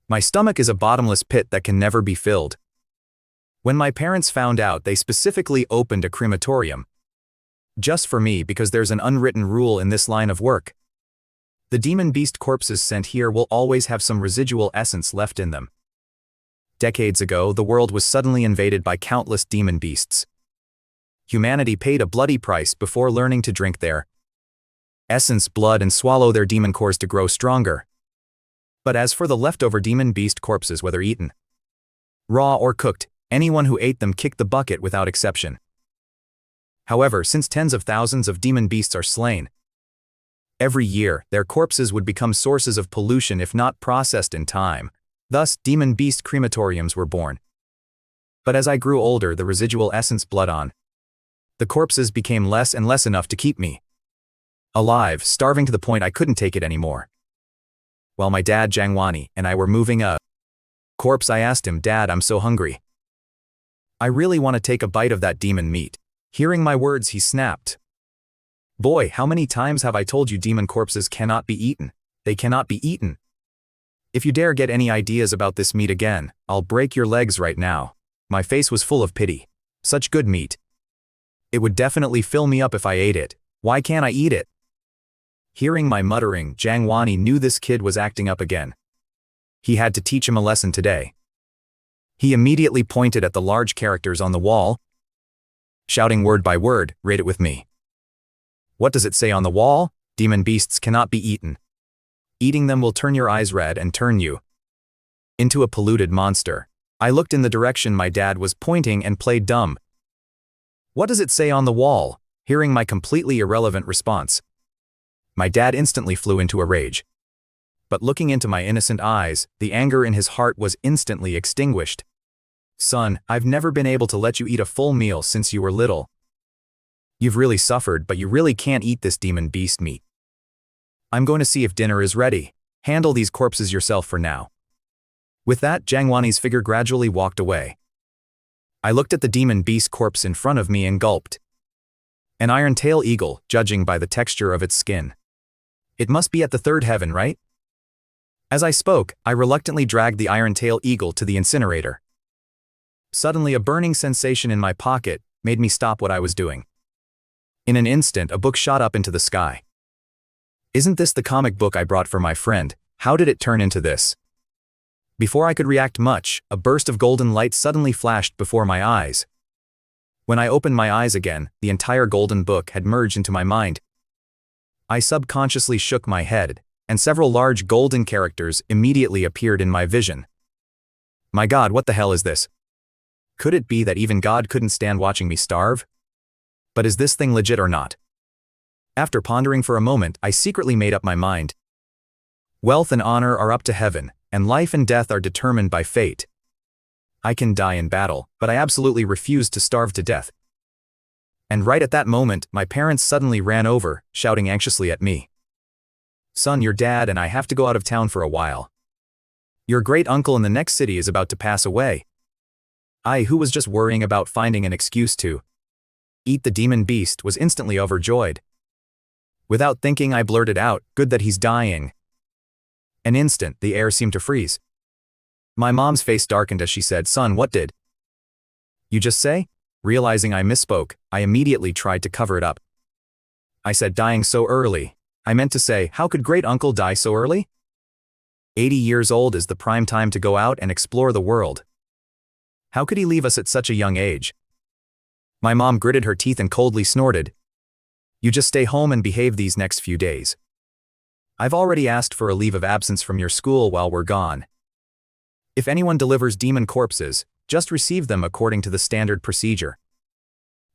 My stomach is a bottomless pit that can never be filled. When my parents found out, they specifically opened a crematorium. Just for me, because there's an unwritten rule in this line of work. The demon beast corpses sent here will always have some residual essence left in them. Decades ago, the world was suddenly invaded by countless demon beasts. Humanity paid a bloody price before learning to drink their essence, blood, and swallow their demon cores to grow stronger. But as for the leftover demon beast corpses, whether eaten raw or cooked, anyone who ate them kicked the bucket without exception. However, since tens of thousands of demon beasts are slain every year, their corpses would become sources of pollution if not processed in time. Thus, demon beast crematoriums were born. But as I grew older, the residual essence blood on the corpses became less and less enough to keep me alive, starving to the point I couldn't take it anymore. While my dad, Jang Wani, and I were moving a corpse, I asked him, "Dad, I'm so hungry. I really want to take a bite of that demon meat." Hearing my words, he snapped. "Boy, how many times have I told you demon corpses cannot be eaten? They cannot be eaten. If you dare get any ideas about this meat again, I'll break your legs right now." My face was full of pity. Such good meat. It would definitely fill me up if I ate it. Why can't I eat it? Hearing my muttering, Jang Wani knew this kid was acting up again. He had to teach him a lesson today. He immediately pointed at the large characters on the wall, shouting word by word, "Read it with me." "What does it say on the wall?" "Demon beasts cannot be eaten. Eating them will turn your eyes red and turn you into a polluted monster." I looked in the direction my dad was pointing and played dumb. "What does it say on the wall?" Hearing my completely irrelevant response, my dad instantly flew into a rage. But looking into my innocent eyes, the anger in his heart was instantly extinguished. "Son, I've never been able to let you eat a full meal since you were little. You've really suffered, but you really can't eat this demon beast meat. I'm going to see if dinner is ready. Handle these corpses yourself for now." With that, Jang Wani's figure gradually walked away. I looked at the demon beast corpse in front of me and gulped. An iron-tail eagle, judging by the texture of its skin. It must be at the third heaven, right? As I spoke, I reluctantly dragged the iron-tail eagle to the incinerator. Suddenly, a burning sensation in my pocket made me stop what I was doing. In an instant, a book shot up into the sky. "Isn't this the comic book I brought for my friend? How did it turn into this?" Before I could react much, a burst of golden light suddenly flashed before my eyes. When I opened my eyes again, the entire golden book had merged into my mind. I subconsciously shook my head, and several large golden characters immediately appeared in my vision. My God, what the hell is this? Could it be that even God couldn't stand watching me starve? But is this thing legit or not? After pondering for a moment, I secretly made up my mind. Wealth and honor are up to heaven, and life and death are determined by fate. I can die in battle, but I absolutely refuse to starve to death. And right at that moment, my parents suddenly ran over, shouting anxiously at me. "Son, your dad and I have to go out of town for a while. Your great uncle in the next city is about to pass away." I, who was just worrying about finding an excuse to eat the demon beast, was instantly overjoyed. Without thinking, I blurted out, "Good that he's dying." An instant, the air seemed to freeze. My mom's face darkened as she said, "Son, what did you just say?" Realizing I misspoke, I immediately tried to cover it up. I said, "Dying so early. I meant to say, how could great uncle die so early? 80 years old is the prime time to go out and explore the world. How could he leave us at such a young age?" My mom gritted her teeth and coldly snorted, "You just stay home and behave these next few days. I've already asked for a leave of absence from your school while we're gone. If anyone delivers demon corpses, just receive them according to the standard procedure."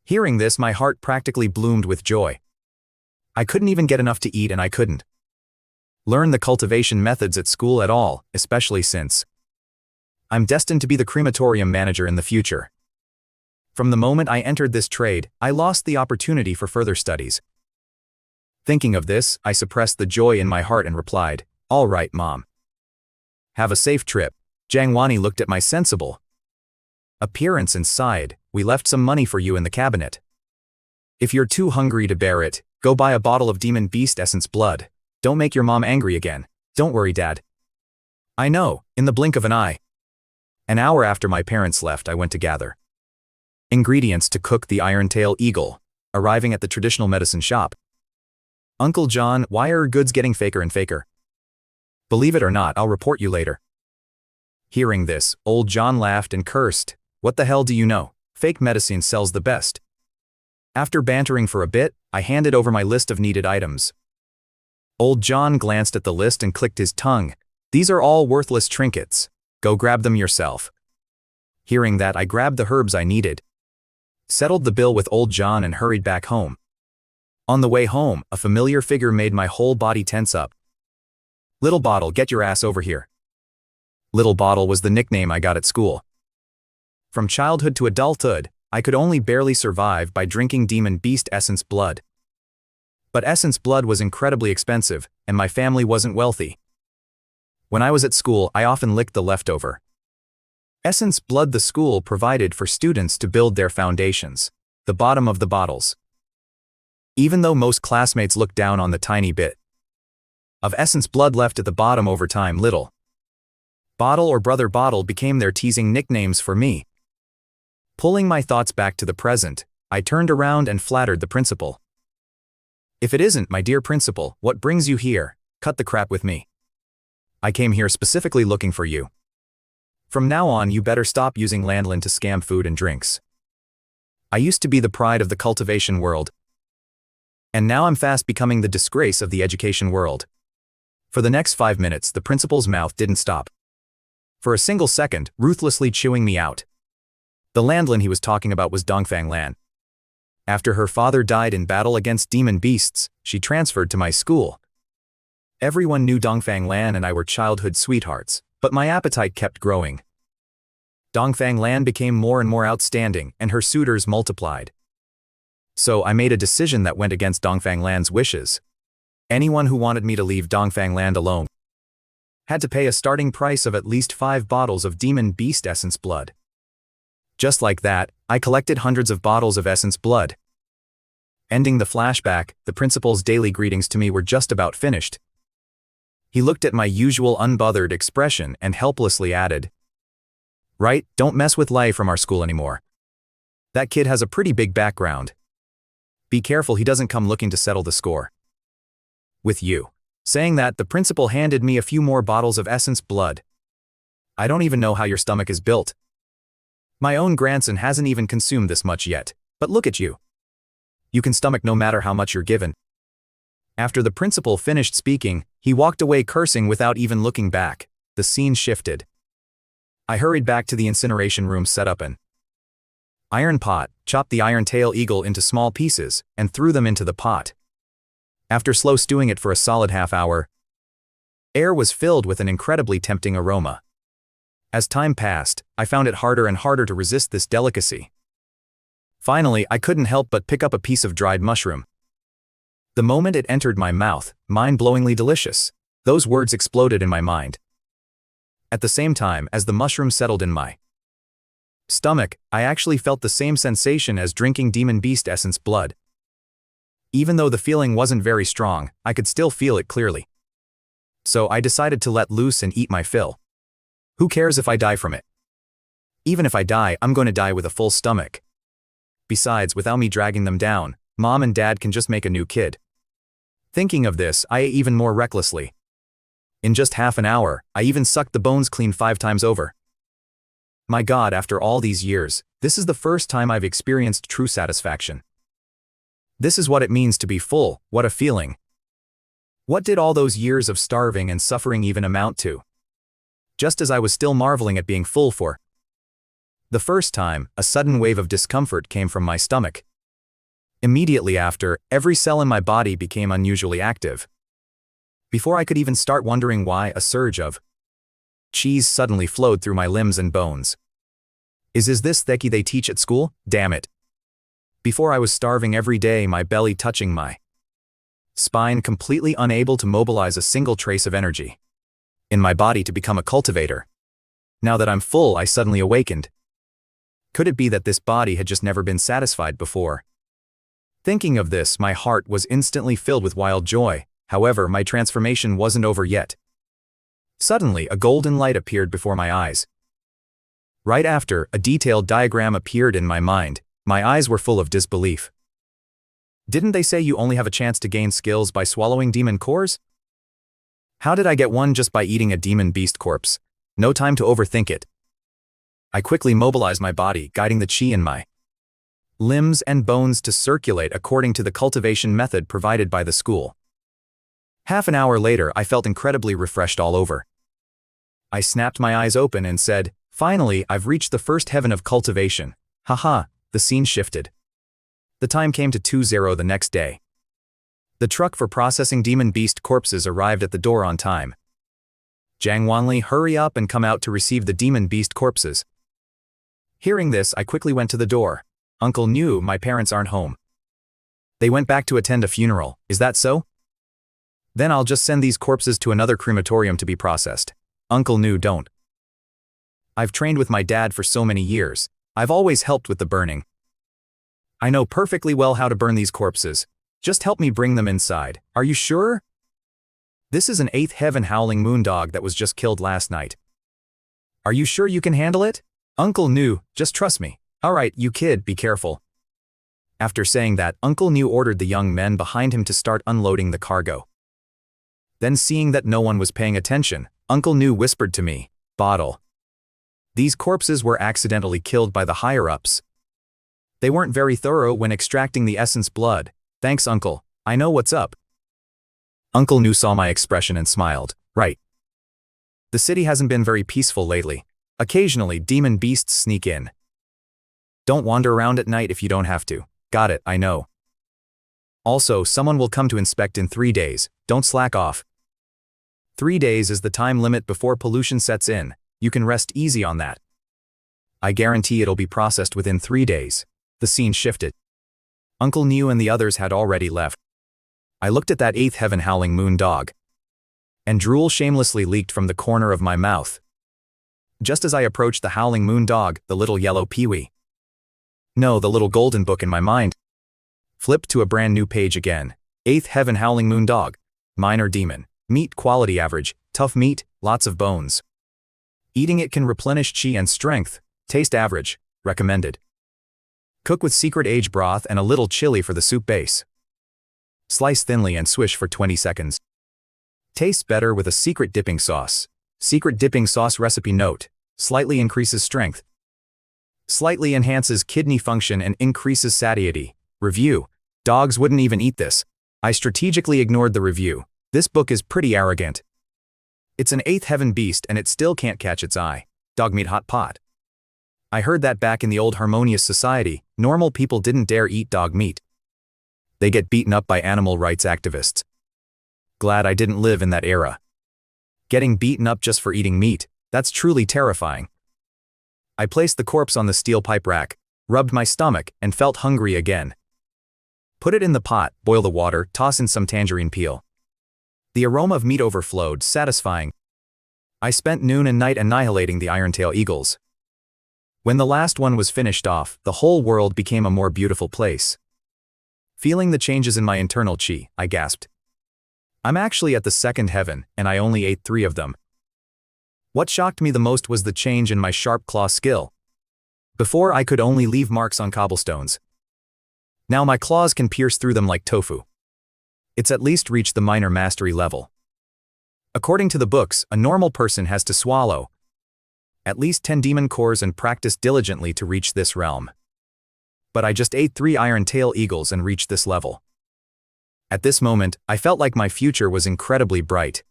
Hearing this, my heart practically bloomed with joy. I couldn't even get enough to eat, and I couldn't learn the cultivation methods at school at all, especially since I'm destined to be the crematorium manager in the future. From the moment I entered this trade, I lost the opportunity for further studies. Thinking of this, I suppressed the joy in my heart and replied, "All right, Mom. Have a safe trip." Jang Wani looked at my sensible appearance and sighed, "We left some money for you in the cabinet. If you're too hungry to bear it, go buy a bottle of demon beast essence blood. Don't make your mom angry again." "Don't worry, Dad. I know, in the blink of an eye. An hour after my parents left, I went to gather ingredients to cook the iron-tail eagle, arriving at the traditional medicine shop. Uncle John, why are goods getting faker and faker? Believe it or not, I'll report you later. Hearing this, old John laughed and cursed. What the hell do you know? Fake medicine sells the best. After bantering for a bit, I handed over my list of needed items. Old John glanced at the list and clicked his tongue. These are all worthless trinkets. Go grab them yourself. Hearing that, I grabbed the herbs I needed, settled the bill with old John, and hurried back home. On the way home, a familiar figure made my whole body tense up. Little Bottle, get your ass over here. Little Bottle was the nickname I got at school. From childhood to adulthood, I could only barely survive by drinking demon beast essence blood. But essence blood was incredibly expensive, and my family wasn't wealthy. When I was at school, I often licked the leftover essence blood the school provided for students to build their foundations, the bottom of the bottles. Even though most classmates looked down on the tiny bit of essence blood left at the bottom over time, Little Bottle or Brother Bottle became their teasing nicknames for me. Pulling my thoughts back to the present, I turned around and flattered the principal. If it isn't, my dear principal, what brings you here? Cut the crap with me. I came here specifically looking for you. From now on, you better stop using Landlin to scam food and drinks. I used to be the pride of the cultivation world, and now I'm fast becoming the disgrace of the education world. For the next 5 minutes, the principal's mouth didn't stop for a single second, ruthlessly chewing me out. The Landlin he was talking about was Dongfang Lan. After her father died in battle against demon beasts, she transferred to my school. Everyone knew Dongfang Lan and I were childhood sweethearts, but my appetite kept growing. Dongfang Lan became more and more outstanding, and her suitors multiplied. So I made a decision that went against Dongfang Lan's wishes. Anyone who wanted me to leave Dongfang Land alone had to pay a starting price of at least 5 bottles of demon beast essence blood. Just like that, I collected hundreds of bottles of essence blood. Ending the flashback, the principal's daily greetings to me were just about finished. He looked at my usual unbothered expression and helplessly added, "Right, don't mess with Lai from our school anymore. That kid has a pretty big background. Be careful he doesn't come looking to settle the score with you." Saying that, the principal handed me a few more bottles of essence blood. I don't even know how your stomach is built. My own grandson hasn't even consumed this much yet, but look at you. You can stomach no matter how much you're given. After the principal finished speaking, he walked away cursing without even looking back. The scene shifted. I hurried back to the incineration room, set up an iron pot, chopped the iron-tail eagle into small pieces, and threw them into the pot. After slow stewing it for a solid half hour, air was filled with an incredibly tempting aroma. As time passed, I found it harder and harder to resist this delicacy. Finally, I couldn't help but pick up a piece of dried mushroom. The moment it entered my mouth, mind-blowingly delicious, those words exploded in my mind. At the same time as the mushroom settled in my stomach, I actually felt the same sensation as drinking demon beast essence blood. Even though the feeling wasn't very strong, I could still feel it clearly. So I decided to let loose and eat my fill. Who cares if I die from it? Even if I die, I'm going to die with a full stomach. Besides, without me dragging them down, Mom and Dad can just make a new kid. Thinking of this, I ate even more recklessly. In just half an hour, I even sucked the bones clean 5 times over. My God, after all these years, this is the first time I've experienced true satisfaction. This is what it means to be full. What a feeling. What did all those years of starving and suffering even amount to? Just as I was still marveling at being full for the first time, a sudden wave of discomfort came from my stomach. Immediately after, every cell in my body became unusually active. Before I could even start wondering why, a surge of cheese suddenly flowed through my limbs and bones. Is this thecky they teach at school? Damn it. Before I was starving every day, my belly touching my spine, completely unable to mobilize a single trace of energy in my body to become a cultivator. Now that I'm full, I suddenly awakened. Could it be that this body had just never been satisfied before? Thinking of this, my heart was instantly filled with wild joy. However, my transformation wasn't over yet. Suddenly, a golden light appeared before my eyes. Right after, a detailed diagram appeared in my mind. My eyes were full of disbelief. Didn't they say you only have a chance to gain skills by swallowing demon cores? How did I get one just by eating a demon beast corpse? No time to overthink it. I quickly mobilized my body, guiding the chi in my limbs and bones to circulate according to the cultivation method provided by the school. Half an hour later, I felt incredibly refreshed all over. I snapped my eyes open and said, "Finally, I've reached the first heaven of cultivation." Haha, the scene shifted. The time came to 2:00 the next day. The truck for processing demon beast corpses arrived at the door on time. Jang Wani, hurry up and come out to receive the demon beast corpses. Hearing this, I quickly went to the door. Uncle knew my parents aren't home. They went back to attend a funeral, is that so? Then I'll just send these corpses to another crematorium to be processed. Uncle knew don't. I've trained with my dad for so many years. I've always helped with the burning. I know perfectly well how to burn these corpses. Just help me bring them inside. Are you sure? This is an 8th heaven howling moon dog that was just killed last night. Are you sure you can handle it? Uncle knew, just trust me. Alright, you kid, be careful. After saying that, Uncle New ordered the young men behind him to start unloading the cargo. Then seeing that no one was paying attention, Uncle New whispered to me, "Bottle. These corpses were accidentally killed by the higher-ups. They weren't very thorough when extracting the essence blood. Thanks, Uncle. I know what's up." Uncle New saw my expression and smiled. Right. The city hasn't been very peaceful lately. Occasionally, demon beasts sneak in. Don't wander around at night if you don't have to. Got it, I know. Also, someone will come to inspect in 3 days. Don't slack off. 3 days is the time limit before pollution sets in. You can rest easy on that. I guarantee it'll be processed within 3 days. The scene shifted. Uncle New and the others had already left. I looked at that 8th heaven howling moon dog. And drool shamelessly leaked from the corner of my mouth. Just as I approached the howling moon dog, the little yellow peewee. No, the little golden book in my mind. Flipped to a brand new page again. 8th heaven howling moon dog. Minor demon. Meat quality average. Tough meat, lots of bones. Eating it can replenish chi and strength. Taste average. Recommended. Cook with secret age broth and a little chili for the soup base. Slice thinly and swish for 20 seconds. Tastes better with a secret dipping sauce. Secret dipping sauce recipe note. Slightly increases strength. Slightly enhances kidney function and increases satiety. Review. Dogs wouldn't even eat this. I strategically ignored the review. This book is pretty arrogant. It's an 8th heaven beast and it still can't catch its eye. Dog meat hot pot. I heard that back in the old harmonious society, normal people didn't dare eat dog meat. They get beaten up by animal rights activists. Glad I didn't live in that era. Getting beaten up just for eating meat, that's truly terrifying. I placed the corpse on the steel pipe rack, rubbed my stomach, and felt hungry again. Put it in the pot, boil the water, toss in some tangerine peel. The aroma of meat overflowed, satisfying. I spent noon and night annihilating the iron-tail eagles. When the last one was finished off, the whole world became a more beautiful place. Feeling the changes in my internal chi, I gasped. I'm actually at the 2nd heaven, and I only ate 3 of them. What shocked me the most was the change in my sharp claw skill. Before I could only leave marks on cobblestones. Now my claws can pierce through them like tofu. It's at least reached the minor mastery level. According to the books, a normal person has to swallow at least 10 demon cores and practice diligently to reach this realm. But I just ate 3 iron-tail eagles and reached this level. At this moment, I felt like my future was incredibly bright.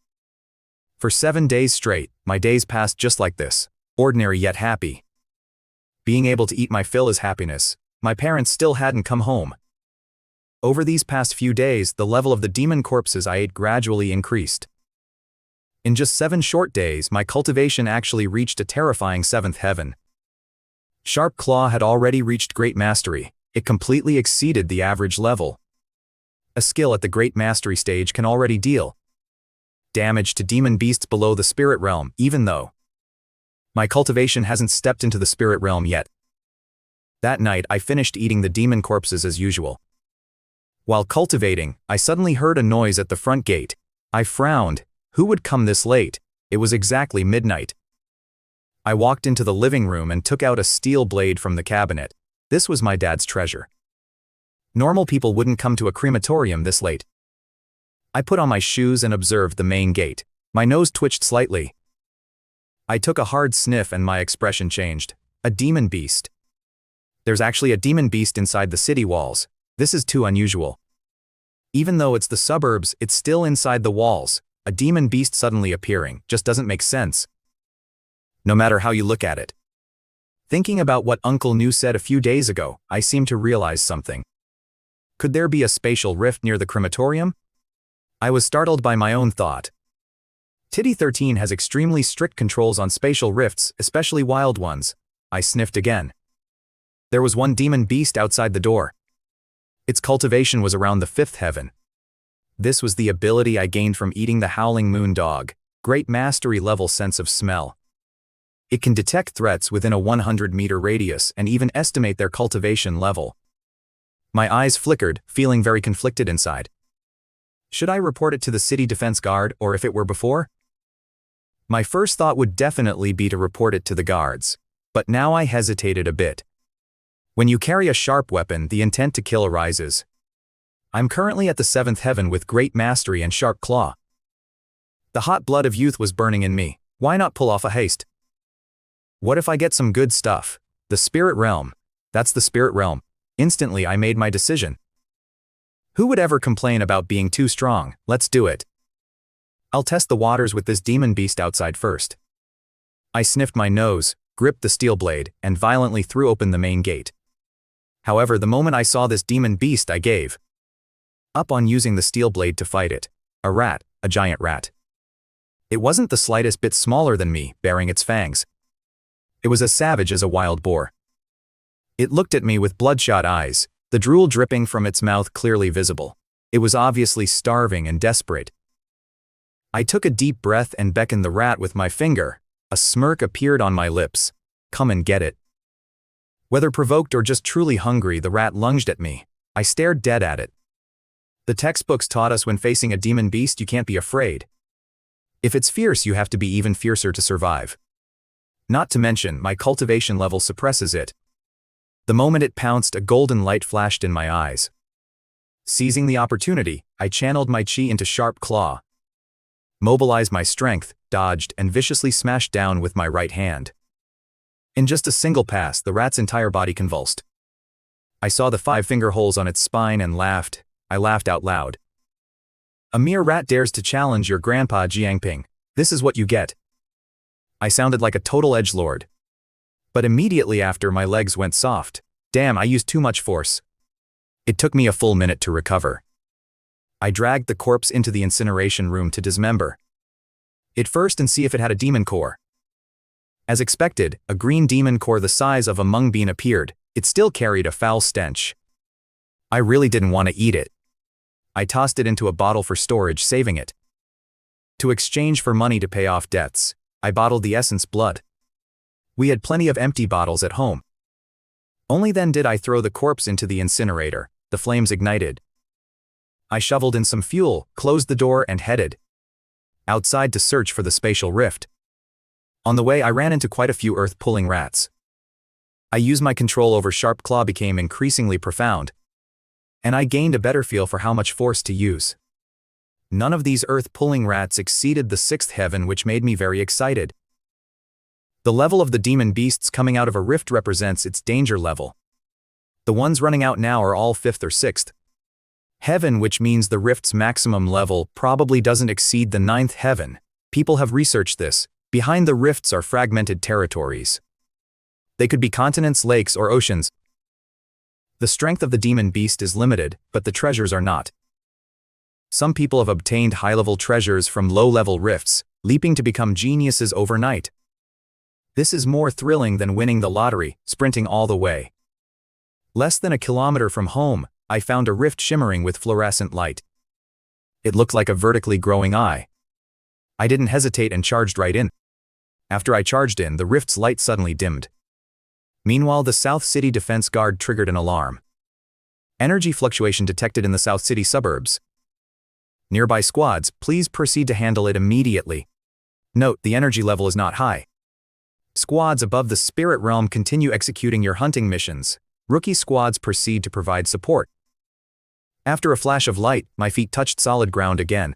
For 7 days straight, my days passed just like this, ordinary yet happy. Being able to eat my fill is happiness. My parents still hadn't come home. Over these past few days, the level of the demon corpses I ate gradually increased. In just 7 short days, my cultivation actually reached a terrifying 7th heaven. Sharp Claw had already reached great mastery. It completely exceeded the average level. A skill at the great mastery stage can already deal damage to demon beasts below the spirit realm, even though my cultivation hasn't stepped into the spirit realm yet. That night, I finished eating the demon corpses as usual. While cultivating, I suddenly heard a noise at the front gate. I frowned. Who would come this late? It was exactly midnight. I walked into the living room and took out a steel blade from the cabinet. This was my dad's treasure. Normal people wouldn't come to a crematorium this late. I put on my shoes and observed the main gate. My nose twitched slightly. I took a hard sniff and my expression changed. A demon beast. There's actually a demon beast inside the city walls. This is too unusual. Even though it's the suburbs, it's still inside the walls. A demon beast suddenly appearing just doesn't make sense. No matter how you look at it. Thinking about what Uncle Nu said a few days ago, I seem to realize something. Could there be a spatial rift near the crematorium? I was startled by my own thought. Titty 13 has extremely strict controls on spatial rifts, especially wild ones. I sniffed again. There was one demon beast outside the door. Its cultivation was around the 5th heaven. This was the ability I gained from eating the howling moon dog. Great mastery level sense of smell. It can detect threats within a 100-meter radius and even estimate their cultivation level. My eyes flickered, feeling very conflicted inside. Should I report it to the city defense guard, or if it were before? My first thought would definitely be to report it to the guards. But now I hesitated a bit. When you carry a sharp weapon, the intent to kill arises. I'm currently at the 7th heaven with great mastery and sharp claw. The hot blood of youth was burning in me. Why not pull off a haste? What if I get some good stuff? The spirit realm. That's the spirit realm. Instantly I made my decision. Who would ever complain about being too strong? Let's do it. I'll test the waters with this demon beast outside first. I sniffed my nose, gripped the steel blade, and violently threw open the main gate. However, the moment I saw this demon beast, I gave up on using the steel blade to fight it. A rat, a giant rat. It wasn't the slightest bit smaller than me, baring its fangs. It was as savage as a wild boar. It looked at me with bloodshot eyes, the drool dripping from its mouth clearly visible. It was obviously starving and desperate. I took a deep breath and beckoned the rat with my finger. A smirk appeared on my lips. Come and get it. Whether provoked or just truly hungry, the rat lunged at me. I stared dead at it. The textbooks taught us when facing a demon beast you can't be afraid. If it's fierce, you have to be even fiercer to survive. Not to mention, my cultivation level suppresses it. The moment it pounced, a golden light flashed in my eyes. Seizing the opportunity, I channeled my chi into sharp claw. Mobilized my strength, dodged, and viciously smashed down with my right hand. In just a single pass, the rat's entire body convulsed. I saw the 5 finger holes on its spine and laughed. I laughed out loud. A mere rat dares to challenge your grandpa Jangping. This is what you get. I sounded like a total edgelord. But immediately after, my legs went soft. Damn, I used too much force. It took me a full minute to recover. I dragged the corpse into the incineration room to dismember it first and see if it had a demon core. As expected, a green demon core the size of a mung bean appeared. It still carried a foul stench. I really didn't want to eat it. I tossed it into a bottle for storage, saving it to exchange for money to pay off debts. I bottled the essence blood. We had plenty of empty bottles at home. Only then did I throw the corpse into the incinerator. The flames ignited. I shoveled in some fuel, closed the door, and headed outside to search for the spatial rift. On the way, I ran into quite a few earth-pulling rats. I used my control over Sharp Claw became increasingly profound, and I gained a better feel for how much force to use. None of these earth-pulling rats exceeded the 6th heaven, which made me very excited. The level of the demon beasts coming out of a rift represents its danger level. The ones running out now are all 5th or 6th heaven, which means the rift's maximum level probably doesn't exceed the 9th heaven. People have researched this. Behind the rifts are fragmented territories. They could be continents, lakes, or oceans. The strength of the demon beast is limited, but the treasures are not. Some people have obtained high-level treasures from low-level rifts, leaping to become geniuses overnight. This is more thrilling than winning the lottery, sprinting all the way. Less than a kilometer from home, I found a rift shimmering with fluorescent light. It looked like a vertically growing eye. I didn't hesitate and charged right in. After I charged in, the rift's light suddenly dimmed. Meanwhile, the South City Defense Guard triggered an alarm. Energy fluctuation detected in the South City suburbs. Nearby squads, please proceed to handle it immediately. Note, the energy level is not high. Squads above the spirit realm continue executing your hunting missions. Rookie squads proceed to provide support. After a flash of light, my feet touched solid ground again.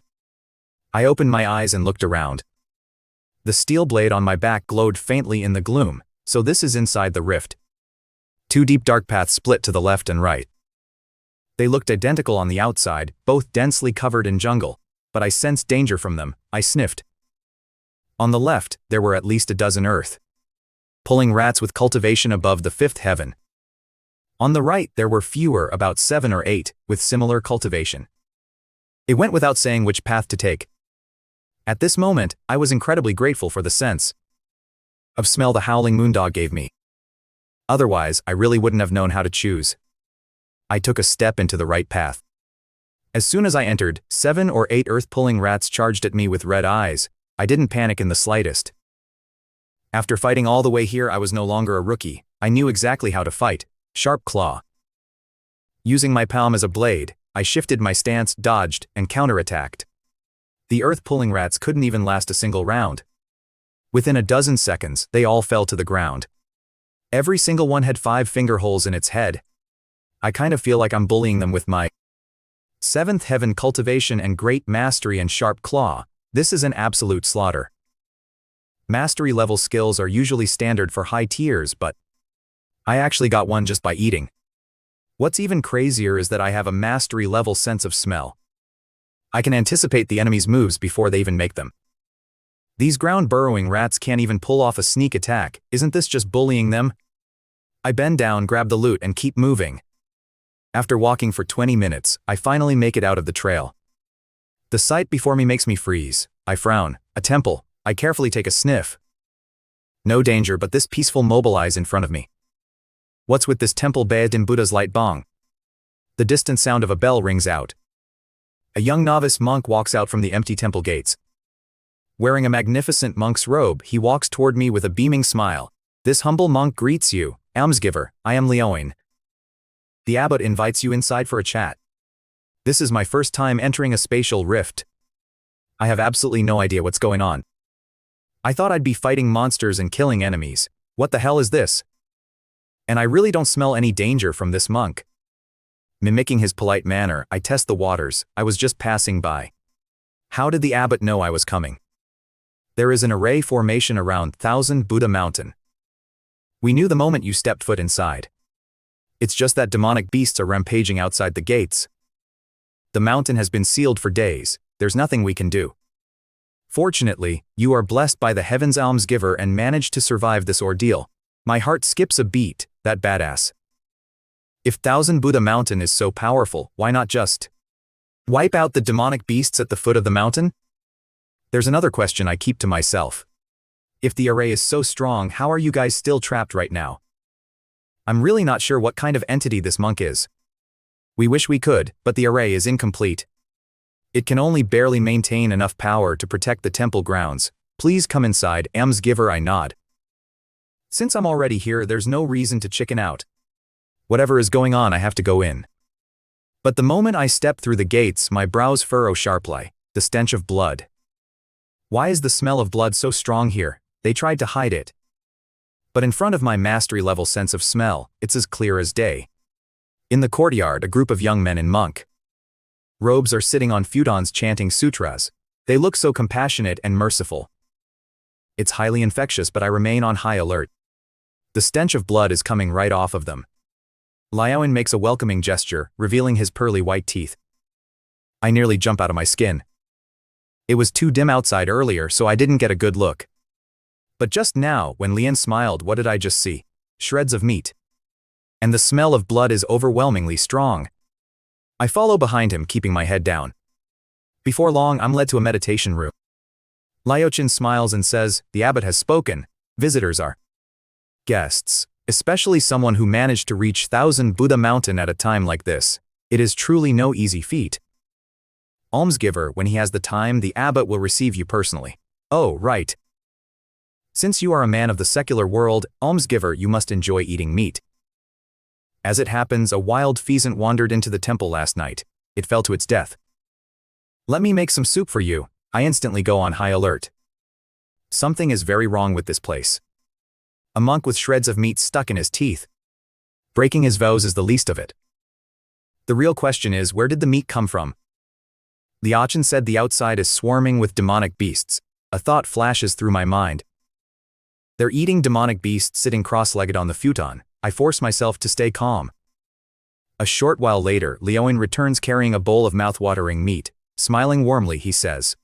I opened my eyes and looked around. The steel blade on my back glowed faintly in the gloom, so this is inside the rift. Two deep dark paths split to the left and right. They looked identical on the outside, both densely covered in jungle, but I sensed danger from them. I sniffed. On the left, there were at least a dozen earth pulling rats with cultivation above the fifth heaven. On the right, there were fewer, about 7 or 8, with similar cultivation. It went without saying which path to take. At this moment, I was incredibly grateful for the sense of smell the howling moondog gave me. Otherwise, I really wouldn't have known how to choose. I took a step into the right path. As soon as I entered, 7 or 8 earth-pulling rats charged at me with red eyes. I didn't panic in the slightest. After fighting all the way here, I was no longer a rookie. I knew exactly how to fight. Sharp claw. Using my palm as a blade, I shifted my stance, dodged, and counterattacked. The earth-pulling rats couldn't even last a single round. Within a dozen seconds, they all fell to the ground. Every single one had 5 finger holes in its head. I kind of feel like I'm bullying them with my 7th heaven cultivation and great mastery and sharp claw. This is an absolute slaughter. Mastery level skills are usually standard for high tiers, but I actually got one just by eating. What's even crazier is that I have a mastery level sense of smell. I can anticipate the enemy's moves before they even make them. These ground burrowing rats can't even pull off a sneak attack. Isn't this just bullying them? I bend down, grab the loot, and keep moving. After walking for 20 minutes, I finally make it out of the trail. The sight before me makes me freeze. I frown. A temple. I carefully take a sniff. No danger, but this peaceful mobilize in front of me. What's with this temple bathed in Buddha's light bong? The distant sound of a bell rings out. A young novice monk walks out from the empty temple gates. Wearing a magnificent monk's robe, he walks toward me with a beaming smile. This humble monk greets you. Almsgiver, I am Liuoin. The abbot invites you inside for a chat. This is my first time entering a spatial rift. I have absolutely no idea what's going on. I thought I'd be fighting monsters and killing enemies. What the hell is this? And I really don't smell any danger from this monk. Mimicking his polite manner, I test the waters. I was just passing by. How did the abbot know I was coming? There is an array formation around 1000 Buddha Mountain. We knew the moment you stepped foot inside. It's just that demonic beasts are rampaging outside the gates. The mountain has been sealed for days. There's nothing we can do. Fortunately, you are blessed by the heavens almsgiver and managed to survive this ordeal. My heart skips a beat. That badass. If 1000 Buddha Mountain is so powerful, why not just wipe out the demonic beasts at the foot of the mountain? There's another question I keep to myself. If the array is so strong, how are you guys still trapped right now? I'm really not sure what kind of entity this monk is. We wish we could, but the array is incomplete. It can only barely maintain enough power to protect the temple grounds. Please come inside, Almsgiver, I nod. Since I'm already here, there's no reason to chicken out. Whatever is going on, I have to go in. But the moment I step through the gates, my brows furrow sharply. The stench of blood. Why is the smell of blood so strong here? They tried to hide it. But in front of my mastery level sense of smell, it's as clear as day. In the courtyard, a group of young men in monk robes are sitting on futons chanting sutras. They look so compassionate and merciful. It's highly infectious, but I remain on high alert. The stench of blood is coming right off of them. Liuoin makes a welcoming gesture, revealing his pearly white teeth. I nearly jump out of my skin. It was too dim outside earlier, so I didn't get a good look. But just now, when Lian smiled, what did I just see? Shreds of meat. And the smell of blood is overwhelmingly strong. I follow behind him, keeping my head down. Before long, I'm led to a meditation room. Liuoin smiles and says, the abbot has spoken. Visitors are guests, especially someone who managed to reach 1000 Buddha Mountain at a time like this. It is truly no easy feat. Almsgiver, when he has the time, the abbot will receive you personally. Oh, right. Since you are a man of the secular world, almsgiver, you must enjoy eating meat. As it happens, a wild pheasant wandered into the temple last night. It fell to its death. Let me make some soup for you. I instantly go on high alert. Something is very wrong with this place. A monk with shreds of meat stuck in his teeth. Breaking his vows is the least of it. The real question is, where did the meat come from? Liachin said the outside is swarming with demonic beasts. A thought flashes through my mind. They're eating demonic beasts sitting cross-legged on the futon. I force myself to stay calm. A short while later, Liaoin returns carrying a bowl of mouth-watering meat. Smiling warmly, he says,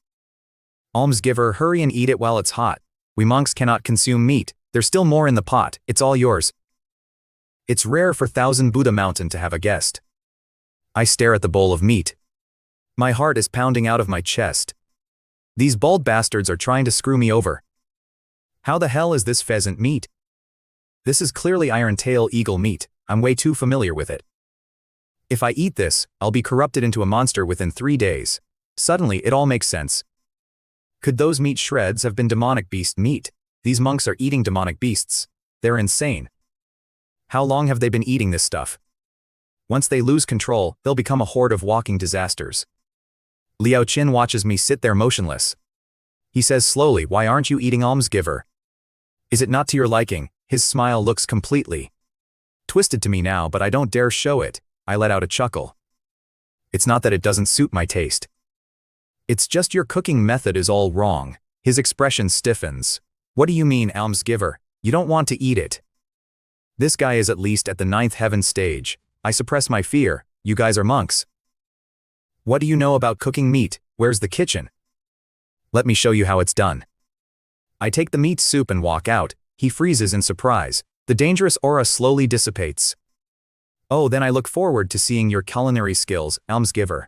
"Almsgiver, hurry and eat it while it's hot. We monks cannot consume meat. There's still more in the pot. It's all yours." It's rare for Thousand Buddha Mountain to have a guest. I stare at the bowl of meat. My heart is pounding out of my chest. These bald bastards are trying to screw me over. How the hell is this pheasant meat? This is clearly iron-tail eagle meat. I'm way too familiar with it. If I eat this, I'll be corrupted into a monster within 3 days. Suddenly, it all makes sense. Could those meat shreds have been demonic beast meat? These monks are eating demonic beasts. They're insane. How long have they been eating this stuff? Once they lose control, they'll become a horde of walking disasters. Liao Qin watches me sit there motionless. He says slowly, "Why aren't you eating, almsgiver? Is it not to your liking?" His smile looks completely twisted to me now, but I don't dare show it. I let out a chuckle. It's not that it doesn't suit my taste. It's just your cooking method is all wrong. His expression stiffens. "What do you mean, almsgiver? You don't want to eat it?" This guy is at least at the 9th heaven stage. I suppress my fear. "You guys are monks. What do you know about cooking meat? Where's the kitchen? Let me show you how it's done." I take the meat soup and walk out. He freezes in surprise. The dangerous aura slowly dissipates. "Oh, then I look forward to seeing your culinary skills, almsgiver."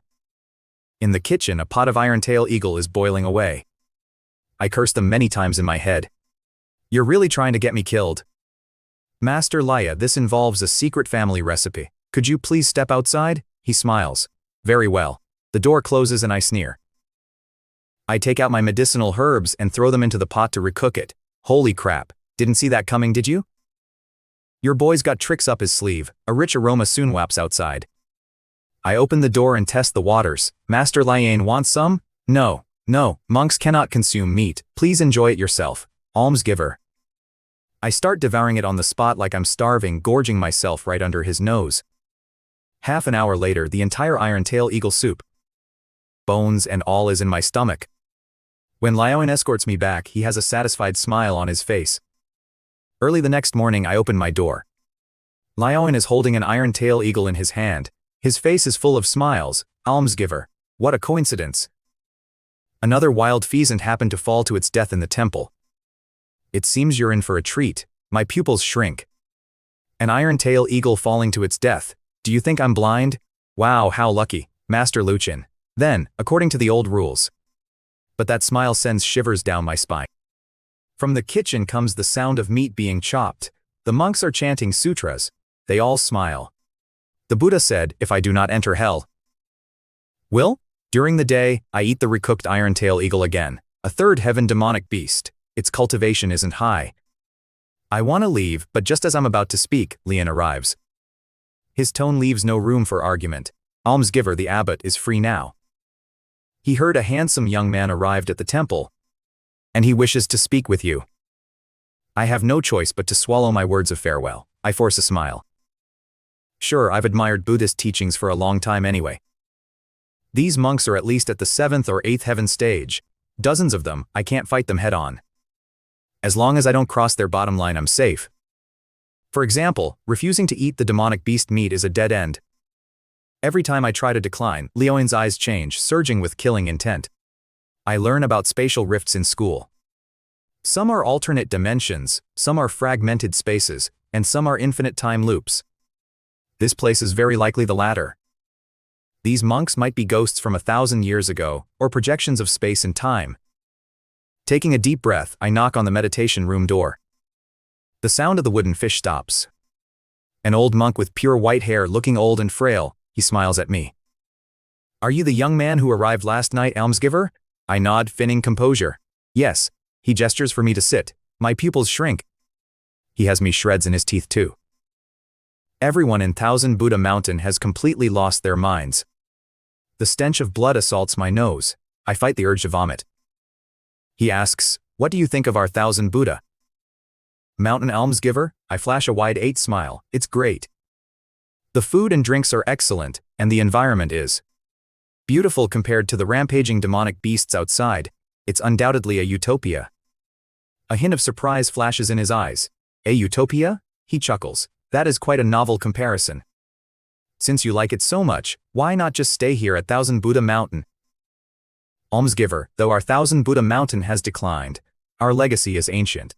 In the kitchen, a pot of iron-tail eagle is boiling away. I curse them many times in my head. "You're really trying to get me killed." "Master Laya, this involves a secret family recipe. Could you please step outside?" He smiles. "Very well." The door closes and I sneer. I take out my medicinal herbs and throw them into the pot to recook it. Holy crap, didn't see that coming, did you? Your boy's got tricks up his sleeve. A rich aroma soon wafts outside. I open the door and test the waters. "Master Liane wants some?" "No, no, monks cannot consume meat. Please enjoy it yourself. Almsgiver." I start devouring it on the spot like I'm starving, gorging myself right under his nose. Half an hour later, the entire iron-tail eagle soup, bones and all, is in my stomach. When Liaoin escorts me back, he has a satisfied smile on his face. Early the next morning, I open my door. Liaoin is holding an iron-tail eagle in his hand. His face is full of smiles. "Almsgiver, what a coincidence. Another wild pheasant happened to fall to its death in the temple. It seems you're in for a treat." My pupils shrink. An iron-tail eagle falling to its death. Do you think I'm blind? Wow, how lucky, Master Luchin. Then, according to the old rules. But that smile sends shivers down my spine. From the kitchen comes the sound of meat being chopped. The monks are chanting sutras. They all smile. The Buddha said, "If I do not enter hell, will?" During the day, I eat the recooked iron-tail eagle again. A third heaven demonic beast. Its cultivation isn't high. I want to leave, but just as I'm about to speak, Lian arrives. His tone leaves no room for argument. "Almsgiver, the abbot is free now. He heard a handsome young man arrived at the temple, and he wishes to speak with you." I have no choice but to swallow my words of farewell. I force a smile. Sure, I've admired Buddhist teachings for a long time anyway. These monks are at least at the 7th or 8th heaven stage. Dozens of them, I can't fight them head on. As long as I don't cross their bottom line, I'm safe. For example, refusing to eat the demonic beast meat is a dead end. Every time I try to decline, Liaoin's eyes change, surging with killing intent. I learn about spatial rifts in school. Some are alternate dimensions, some are fragmented spaces, and some are infinite time loops. This place is very likely the latter. These monks might be ghosts from 1,000 years ago, or projections of space and time. Taking a deep breath, I knock on the meditation room door. The sound of the wooden fish stops. An old monk with pure white hair, looking old and frail, he smiles at me. "Are you the young man who arrived last night, almsgiver?" I nod, feigning composure. "Yes." He gestures for me to sit. My pupils shrink. He has me shreds in his teeth too. Everyone in Thousand Buddha Mountain has completely lost their minds. The stench of blood assaults my nose. I fight the urge to vomit. He asks, What do you think of our 1000 Buddha? Mountain almsgiver, I flash a wide 8 smile, it's great. The food and drinks are excellent, and the environment is beautiful compared to the rampaging demonic beasts outside. It's undoubtedly a utopia. A hint of surprise flashes in his eyes. A utopia? He chuckles. That is quite a novel comparison. Since you like it so much, why not just stay here at 1000 Buddha Mountain? Almsgiver, though our 1000 Buddha Mountain has declined, our legacy is ancient.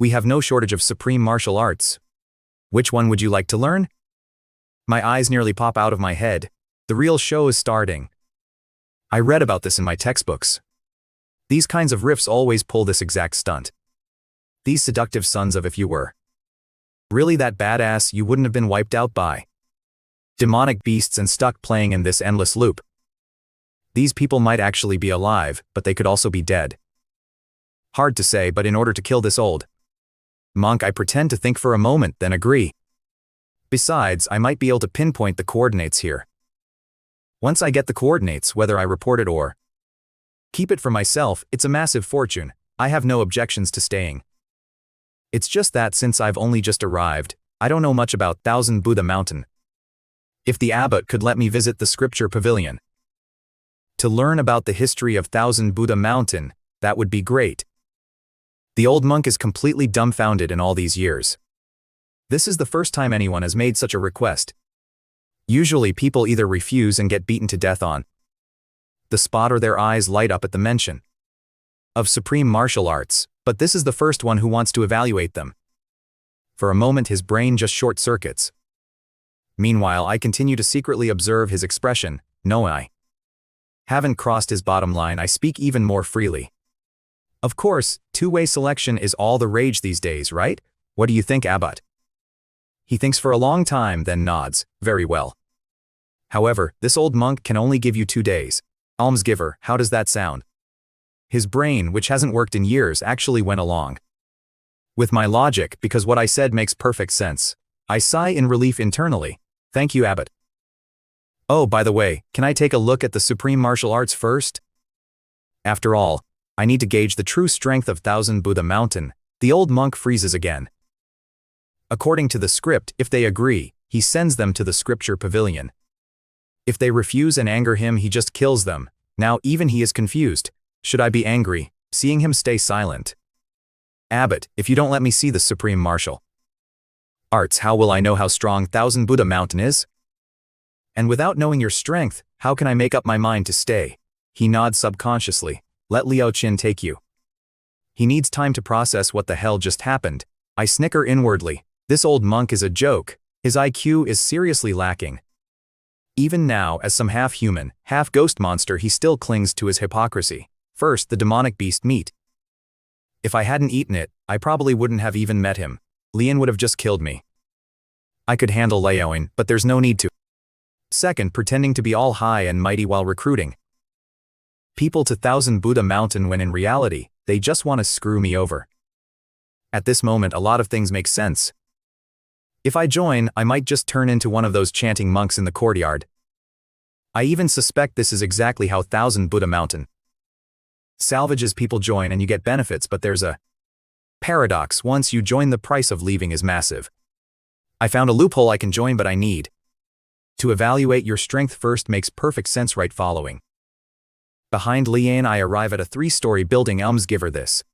We have no shortage of supreme martial arts. Which one would you like to learn? My eyes nearly pop out of my head. The real show is starting. I read about this in my textbooks. These kinds of riffs always pull this exact stunt. These seductive sons of if you were really that badass, you wouldn't have been wiped out by demonic beasts and stuck playing in this endless loop. These people might actually be alive, but they could also be dead. Hard to say, but in order to kill this old monk, I pretend to think for a moment, then agree. Besides, I might be able to pinpoint the coordinates here. Once I get the coordinates, whether I report it or keep it for myself, it's a massive fortune. I have no objections to staying. It's just that since I've only just arrived, I don't know much about 1000 Buddha Mountain. If the abbot could let me visit the scripture pavilion to learn about the history of 1000 Buddha Mountain, that would be great. The old monk is completely dumbfounded in all these years. This is the first time anyone has made such a request. Usually people either refuse and get beaten to death on the spot or their eyes light up at the mention of supreme martial arts, but this is the first one who wants to evaluate them. For a moment his brain just short-circuits. Meanwhile, I continue to secretly observe his expression. No, I haven't crossed his bottom line. I speak even more freely. Of course, two-way selection is all the rage these days, right? What do you think, Abbot? He thinks for a long time, then nods. Very well. However, this old monk can only give you 2 days. Almsgiver, how does that sound? His brain, which hasn't worked in years, actually went along with my logic because what I said makes perfect sense. I sigh in relief internally. Thank you, Abbot. Oh, by the way, can I take a look at the supreme martial arts first? After all, I need to gauge the true strength of 1000 Buddha Mountain. The old monk freezes again. According to the script, if they agree, he sends them to the scripture pavilion. If they refuse and anger him, he just kills them. Now even he is confused. Should I be angry, seeing him stay silent? Abbot, if you don't let me see the supreme martial arts, how will I know how strong 1000 Buddha Mountain is? And without knowing your strength, how can I make up my mind to stay? He nods subconsciously. Let Liao Qin take you. He needs time to process what the hell just happened. I snicker inwardly. This old monk is a joke. His IQ is seriously lacking. Even now, as some half-human, half-ghost monster, he still clings to his hypocrisy. First, the demonic beast meat. If I hadn't eaten it, I probably wouldn't have even met him. Lian would have just killed me. I could handle Liaoing, but there's no need to. Second, pretending to be all high and mighty while recruiting people to 1000 Buddha Mountain when in reality, they just want to screw me over. At this moment, a lot of things make sense. If I join, I might just turn into one of those chanting monks in the courtyard. I even suspect this is exactly how 1000 Buddha Mountain salvages. People join and you get benefits, but there's a paradox. Once you join, the price of leaving is massive. I found a loophole. I can join, but I need to evaluate your strength first. Makes perfect sense, right? Following behind Lian, I arrive at a 3-story building. Almsgiver, this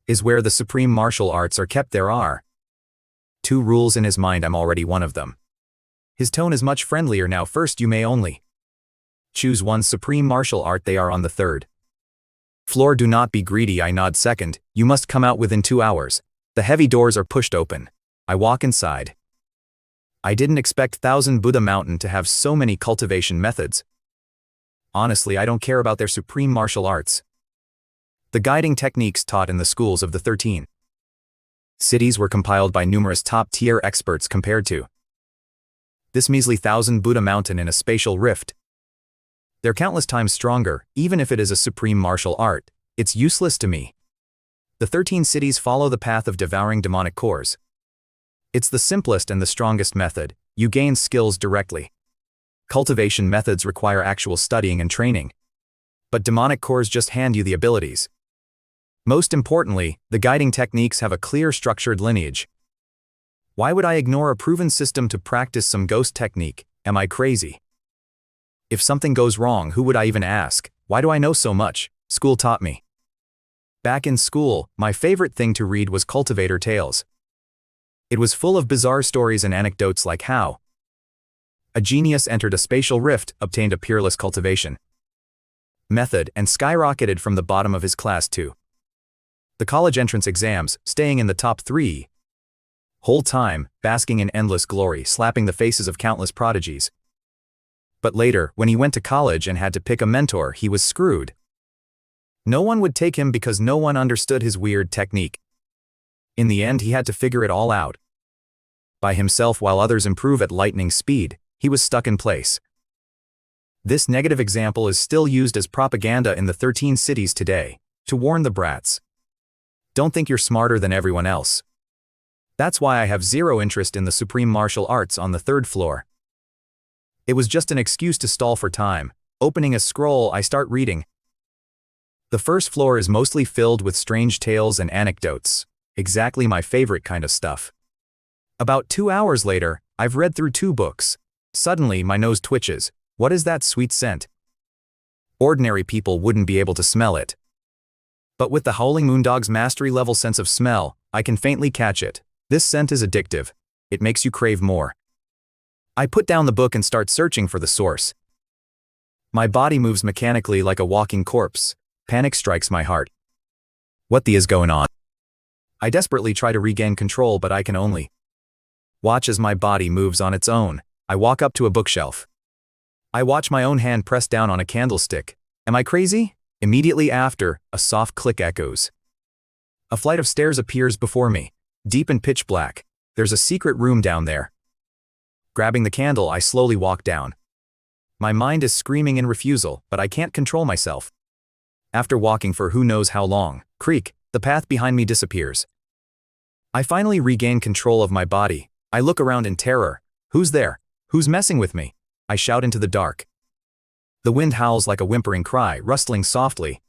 is where the supreme martial arts are kept. There are 2 rules in his mind. I'm already one of them. His tone is much friendlier now. First, you may only choose one supreme martial art. They are on the 3rd floor. Do not be greedy. I nod. Second, you must come out within 2 hours. The heavy doors are pushed open. I walk inside. I didn't expect 1000 Buddha Mountain to have so many cultivation methods. Honestly, I don't care about their supreme martial arts. The guiding techniques taught in the schools of the 13 cities were compiled by numerous top-tier experts compared to this measly 1000 Buddha Mountain in a spatial rift. They're countless times stronger. Even if it is a supreme martial art, it's useless to me. The 13 cities follow the path of devouring demonic cores. It's the simplest and the strongest method. You gain skills directly. Cultivation methods require actual studying and training. But demonic cores just hand you the abilities. Most importantly, the guiding techniques have a clear structured lineage. Why would I ignore a proven system to practice some ghost technique? Am I crazy? If something goes wrong, who would I even ask? Why do I know so much? School taught me. Back in school, my favorite thing to read was cultivator tales. It was full of bizarre stories and anecdotes like how a genius entered a spatial rift, obtained a peerless cultivation method, and skyrocketed from the bottom of his class to the college entrance exams, staying in the top 3 whole time, basking in endless glory, slapping the faces of countless prodigies. But later, when he went to college and had to pick a mentor, he was screwed. No one would take him because no one understood his weird technique. In the end, he had to figure it all out by himself. While others improve at lightning speed, he was stuck in place. This negative example is still used as propaganda in the 13 cities today, to warn the brats. Don't think you're smarter than everyone else. That's why I have zero interest in the supreme martial arts on the 3rd floor. It was just an excuse to stall for time. Opening a scroll, I start reading. The 1st floor is mostly filled with strange tales and anecdotes. Exactly my favorite kind of stuff. About 2 hours later, I've read through 2 books. Suddenly, my nose twitches. What is that sweet scent? Ordinary people wouldn't be able to smell it. But with the Howling Moondog's mastery-level sense of smell, I can faintly catch it. This scent is addictive. It makes you crave more. I put down the book and start searching for the source. My body moves mechanically like a walking corpse. Panic strikes my heart. What the is going on? I desperately try to regain control, but I can only watch as my body moves on its own. I walk up to a bookshelf. I watch my own hand press down on a candlestick. Am I crazy? Immediately after, a soft click echoes. A flight of stairs appears before me, deep and pitch black. There's a secret room down there. Grabbing the candle, I slowly walk down. My mind is screaming in refusal, but I can't control myself. After walking for who knows how long, creak, the path behind me disappears. I finally regain control of my body. I look around in terror. Who's there? Who's messing with me? I shout into the dark. The wind howls like a whimpering cry, rustling softly.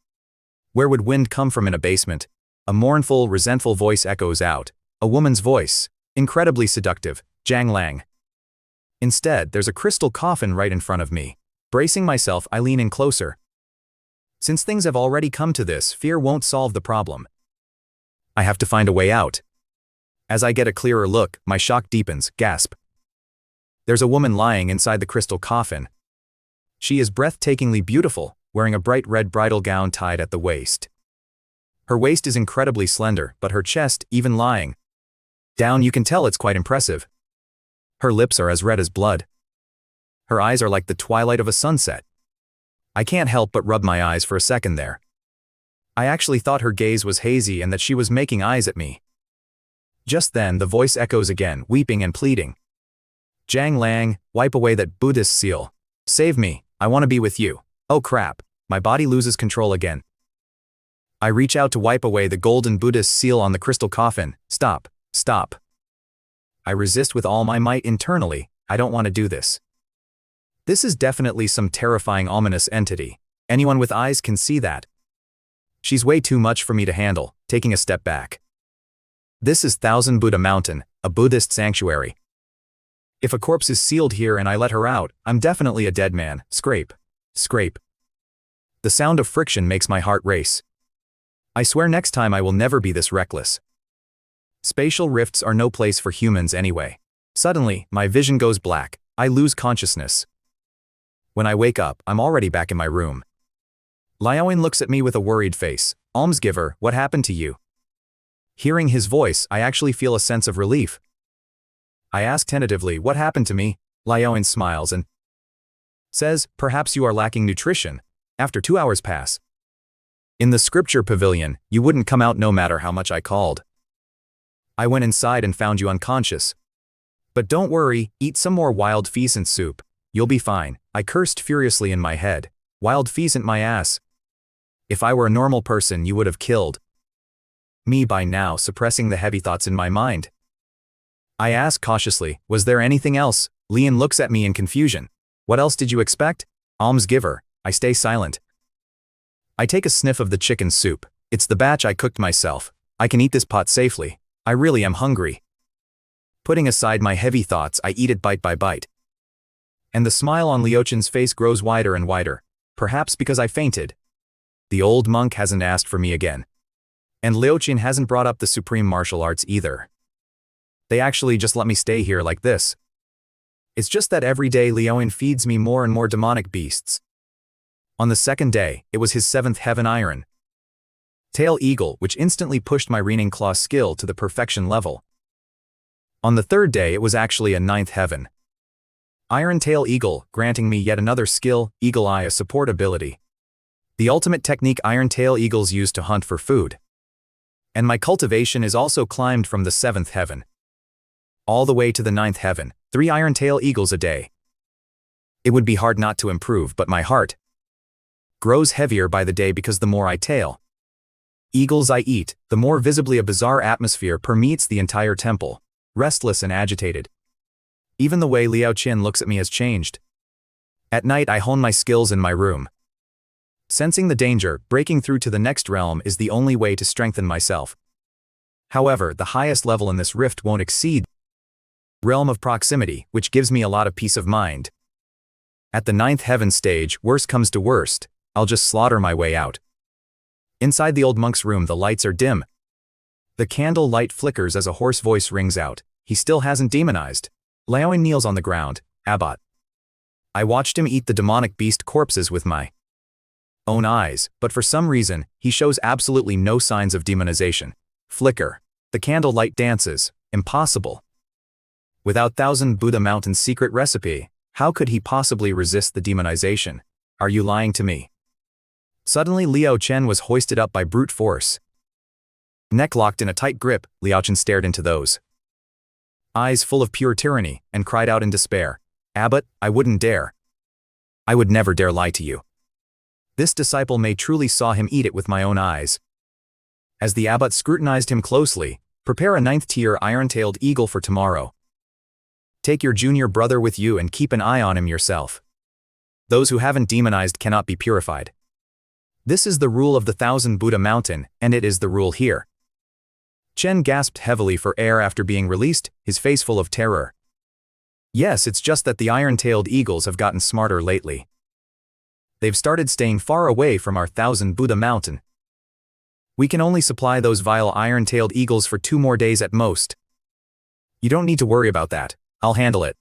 Where would wind come from in a basement? A mournful, resentful voice echoes out. A woman's voice. Incredibly seductive. Jang Lang. Instead, there's a crystal coffin right in front of me. Bracing myself, I lean in closer. Since things have already come to this, fear won't solve the problem. I have to find a way out. As I get a clearer look, my shock deepens. Gasp. There's a woman lying inside the crystal coffin. She is breathtakingly beautiful, wearing a bright red bridal gown tied at the waist. Her waist is incredibly slender, but her chest, even lying down, you can tell it's quite impressive. Her lips are as red as blood. Her eyes are like the twilight of a sunset. I can't help but rub my eyes for a second there. I actually thought her gaze was hazy and that she was making eyes at me. Just then, the voice echoes again, weeping and pleading. Jang Lang, wipe away that Buddhist seal. Save me, I want to be with you. Oh crap, my body loses control again. I reach out to wipe away the golden Buddhist seal on the crystal coffin. Stop, stop. I resist with all my might internally. I don't want to do this. This is definitely some terrifying, ominous entity. Anyone with eyes can see that. She's way too much for me to handle. Taking a step back. This is Thousand Buddha Mountain, a Buddhist sanctuary. If a corpse is sealed here and I let her out, I'm definitely a dead man. Scrape. Scrape. The sound of friction makes my heart race. I swear next time I will never be this reckless. Spatial rifts are no place for humans anyway. Suddenly, my vision goes black. I lose consciousness. When I wake up, I'm already back in my room. Liaoyin looks at me with a worried face. Almsgiver, what happened to you? Hearing his voice, I actually feel a sense of relief. I ask tentatively, what happened to me? Liaoyin smiles and says, perhaps you are lacking nutrition. After 2 hours pass. In the scripture pavilion, you wouldn't come out no matter how much I called. I went inside and found you unconscious. But don't worry, eat some more wild pheasant soup. You'll be fine. I cursed furiously in my head. Wild pheasant my ass. If I were a normal person, you would have killed me by now, suppressing the heavy thoughts in my mind. I ask cautiously, was there anything else? Lian looks at me in confusion. What else did you expect? Almsgiver. I stay silent. I take a sniff of the chicken soup. It's the batch I cooked myself. I can eat this pot safely. I really am hungry. Putting aside my heavy thoughts, I eat it bite by bite. And the smile on Liu Chen's face grows wider and wider, perhaps because I fainted. The old monk hasn't asked for me again. And Liu Chen hasn't brought up the supreme martial arts either. They actually just let me stay here like this. It's just that every day Liu feeds me more and more demonic beasts. On the second day, it was his 7th heaven iron tail eagle, which instantly pushed my reigning claw skill to the perfection level. On the third day, it was actually a 9th heaven iron tail eagle, granting me yet another skill, eagle eye, a support ability. The ultimate technique iron tail eagles use to hunt for food. And my cultivation is also climbed from the 7th heaven all the way to the 9th heaven, 3 iron tail eagles a day. It would be hard not to improve, but my heart grows heavier by the day because the more I tail eagles I eat, the more visibly a bizarre atmosphere permeates the entire temple, restless and agitated. Even the way Liu Chen looks at me has changed. At night I hone my skills in my room. Sensing the danger, breaking through to the next realm is the only way to strengthen myself. However, the highest level in this rift won't exceed realm of proximity, which gives me a lot of peace of mind. At the 9th heaven stage, worst comes to worst, I'll just slaughter my way out. Inside the old monk's room, the lights are dim. The candle light flickers as a hoarse voice rings out. He still hasn't demonized. Liu kneels on the ground. Abbot. I watched him eat the demonic beast corpses with my own eyes, but for some reason, he shows absolutely no signs of demonization. Flicker. The candle light dances. Impossible. Without 1000 Buddha Mountain's secret recipe, how could he possibly resist the demonization? Are you lying to me? Suddenly Liu Chen was hoisted up by brute force. Neck locked in a tight grip, Liu Chen stared into those eyes full of pure tyranny, and cried out in despair. Abbot, I wouldn't dare. I would never dare lie to you. This disciple may truly saw him eat it with my own eyes. As the abbot scrutinized him closely, prepare a 9th tier iron-tailed eagle for tomorrow. Take your junior brother with you and keep an eye on him yourself. Those who haven't demonized cannot be purified. This is the rule of the 1000 Buddha Mountain, and it is the rule here. Chen gasped heavily for air after being released, his face full of terror. Yes, it's just that the iron-tailed eagles have gotten smarter lately. They've started staying far away from our 1000 Buddha Mountain. We can only supply those vile iron-tailed eagles for 2 more days at most. You don't need to worry about that. I'll handle it.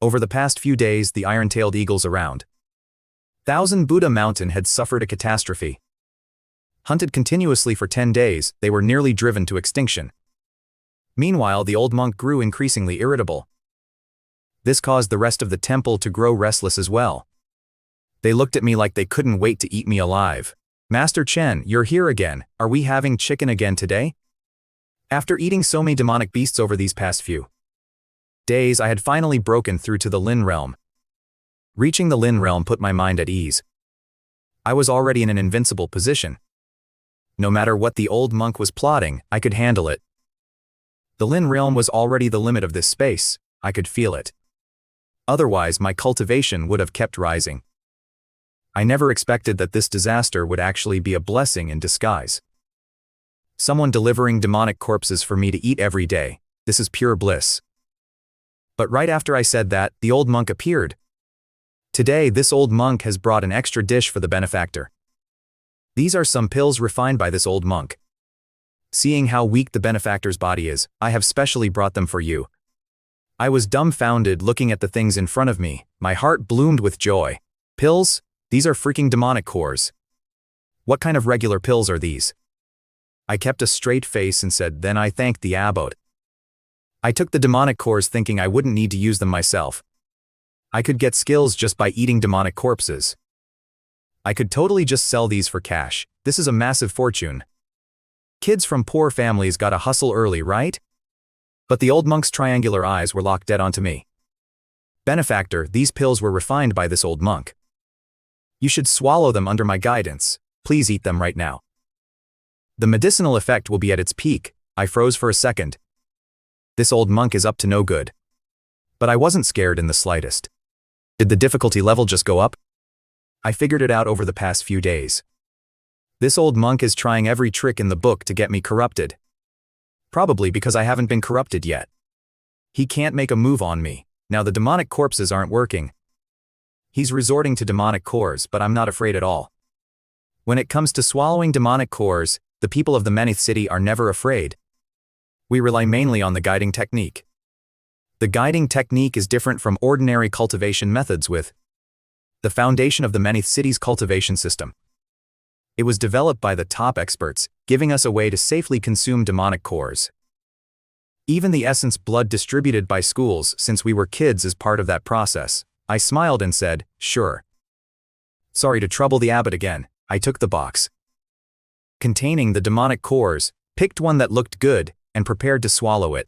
Over the past few days, the iron-tailed eagles around 1000 Buddha Mountain had suffered a catastrophe. Hunted continuously for 10 days, they were nearly driven to extinction. Meanwhile, the old monk grew increasingly irritable. This caused the rest of the temple to grow restless as well. They looked at me like they couldn't wait to eat me alive. Master Chen, you're here again. Are we having chicken again today? After eating so many demonic beasts over these past few days, I had finally broken through to the Lin realm. Reaching the Lin realm put my mind at ease. I was already in an invincible position. No matter what the old monk was plotting, I could handle it. The Lin realm was already the limit of this space. I could feel it. Otherwise, my cultivation would have kept rising. I never expected that this disaster would actually be a blessing in disguise. Someone delivering demonic corpses for me to eat every day. This is pure bliss. But right after I said that, the old monk appeared. Today, this old monk has brought an extra dish for the benefactor. These are some pills refined by this old monk. Seeing how weak the benefactor's body is, I have specially brought them for you. I was dumbfounded looking at the things in front of me. My heart bloomed with joy. Pills? These are freaking demonic cores. What kind of regular pills are these? I kept a straight face and said, then I thanked the abbot. I took the demonic cores thinking I wouldn't need to use them myself. I could get skills just by eating demonic corpses. I could totally just sell these for cash. This is a massive fortune. Kids from poor families gotta hustle early, right? But the old monk's triangular eyes were locked dead onto me. Benefactor, these pills were refined by this old monk. You should swallow them under my guidance. Please eat them right now. The medicinal effect will be at its peak. I froze for a second. This old monk is up to no good. But I wasn't scared in the slightest. Did the difficulty level just go up? I figured it out over the past few days. This old monk is trying every trick in the book to get me corrupted. Probably because I haven't been corrupted yet. He can't make a move on me. Now the demonic corpses aren't working. He's resorting to demonic cores, but I'm not afraid at all. When it comes to swallowing demonic cores, the people of the Menith city are never afraid. We rely mainly on the guiding technique. The guiding technique is different from ordinary cultivation methods with the foundation of the Menith city's cultivation system. It was developed by the top experts, giving us a way to safely consume demonic cores. Even the essence blood distributed by schools since we were kids is part of that process. I smiled and said, sure. Sorry to trouble the abbot again. I took the box containing the demonic cores, picked one that looked good, and prepared to swallow it.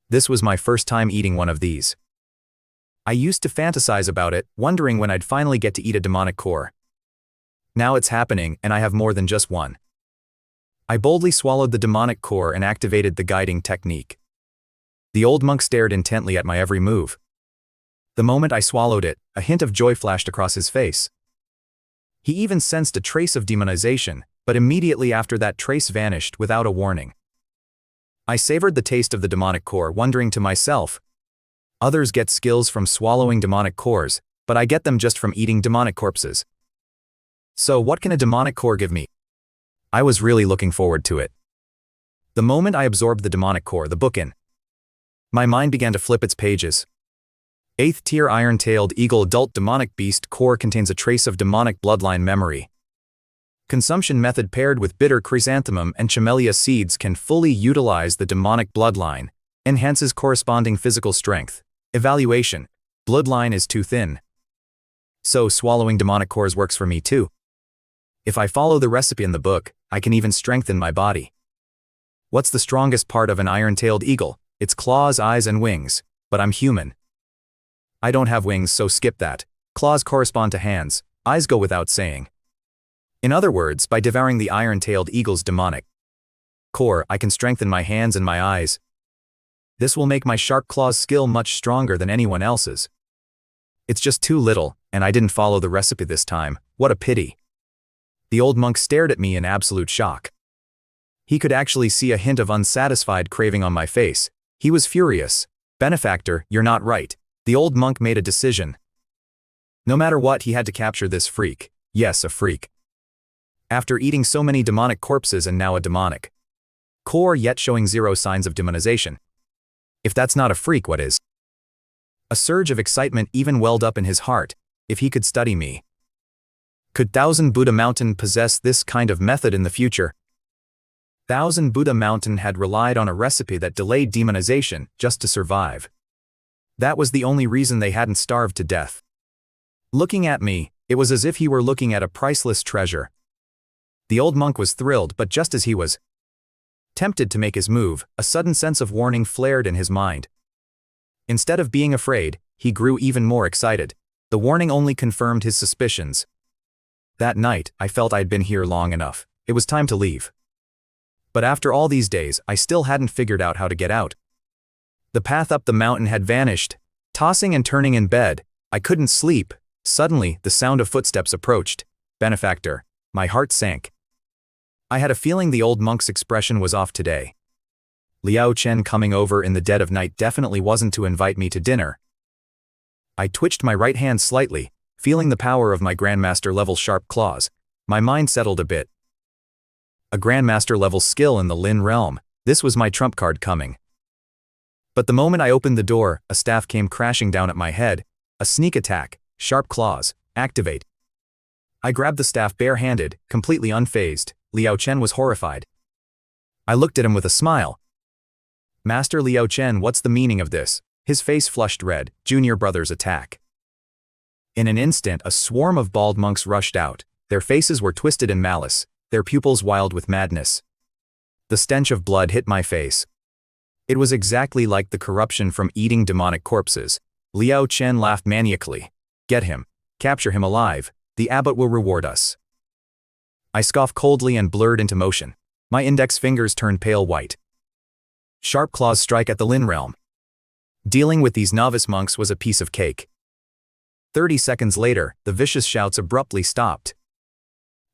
This was my first time eating one of these. I used to fantasize about it, wondering when I'd finally get to eat a demonic core. Now it's happening, and I have more than just one. I boldly swallowed the demonic core and activated the guiding technique. The old monk stared intently at my every move. The moment I swallowed it, a hint of joy flashed across his face. He even sensed a trace of demonization, but immediately after that trace vanished without a warning. I savored the taste of the demonic core, wondering to myself, others get skills from swallowing demonic cores, but I get them just from eating demonic corpses. So what can a demonic core give me? I was really looking forward to it. The moment I absorbed the demonic core, the book in my mind began to flip its pages. 8th tier iron-tailed eagle adult demonic beast core contains a trace of demonic bloodline memory. Consumption method paired with bitter chrysanthemum and chamelia seeds can fully utilize the demonic bloodline, enhances corresponding physical strength. Evaluation: bloodline is too thin. So swallowing demonic cores works for me too. If I follow the recipe in the book, I can even strengthen my body. What's the strongest part of an iron-tailed eagle? Its claws, eyes, and wings. But I'm human. I don't have wings, so skip that. Claws correspond to hands, eyes go without saying. In other words, by devouring the iron-tailed eagle's demonic core, I can strengthen my hands and my eyes. This will make my sharp claws skill much stronger than anyone else's. It's just too little, and I didn't follow the recipe this time. What a pity. The old monk stared at me in absolute shock. He could actually see a hint of unsatisfied craving on my face. He was furious. Benefactor, you're not right. The old monk made a decision. No matter what, he had to capture this freak. Yes, a freak. After eating so many demonic corpses and now a demonic core yet showing zero signs of demonization. If that's not a freak, what is? A surge of excitement even welled up in his heart. If he could study me. Could Thousand Buddha Mountain possess this kind of method in the future? Thousand Buddha Mountain had relied on a recipe that delayed demonization just to survive. That was the only reason they hadn't starved to death. Looking at me, it was as if he were looking at a priceless treasure. The old monk was thrilled, but just as he was tempted to make his move, a sudden sense of warning flared in his mind. Instead of being afraid, he grew even more excited. The warning only confirmed his suspicions. That night, I felt I'd been here long enough. It was time to leave. But after all these days, I still hadn't figured out how to get out. The path up the mountain had vanished. Tossing and turning in bed, I couldn't sleep. Suddenly, the sound of footsteps approached. Benefactor. My heart sank. I had a feeling the old monk's expression was off today. Liao Chen coming over in the dead of night definitely wasn't to invite me to dinner. I twitched my right hand slightly, feeling the power of my Grandmaster-level sharp claws. My mind settled a bit. A Grandmaster-level skill in the Lin realm. This was my trump card coming. But the moment I opened the door, a staff came crashing down at my head. A sneak attack, sharp claws, activate. I grabbed the staff bare-handed, completely unfazed. Liao Chen was horrified. I looked at him with a smile. Master Liao Chen, what's the meaning of this? His face flushed red. Junior brother's attack. In an instant, a swarm of bald monks rushed out. Their faces were twisted in malice, their pupils wild with madness. The stench of blood hit my face. It was exactly like the corruption from eating demonic corpses. Liao Chen laughed maniacally. Get him. Capture him alive. The abbot will reward us. I scoffed coldly and blurred into motion. My index fingers turned pale white. Sharp claws strike at the Lin realm. Dealing with these novice monks was a piece of cake. 30 seconds later, the vicious shouts abruptly stopped.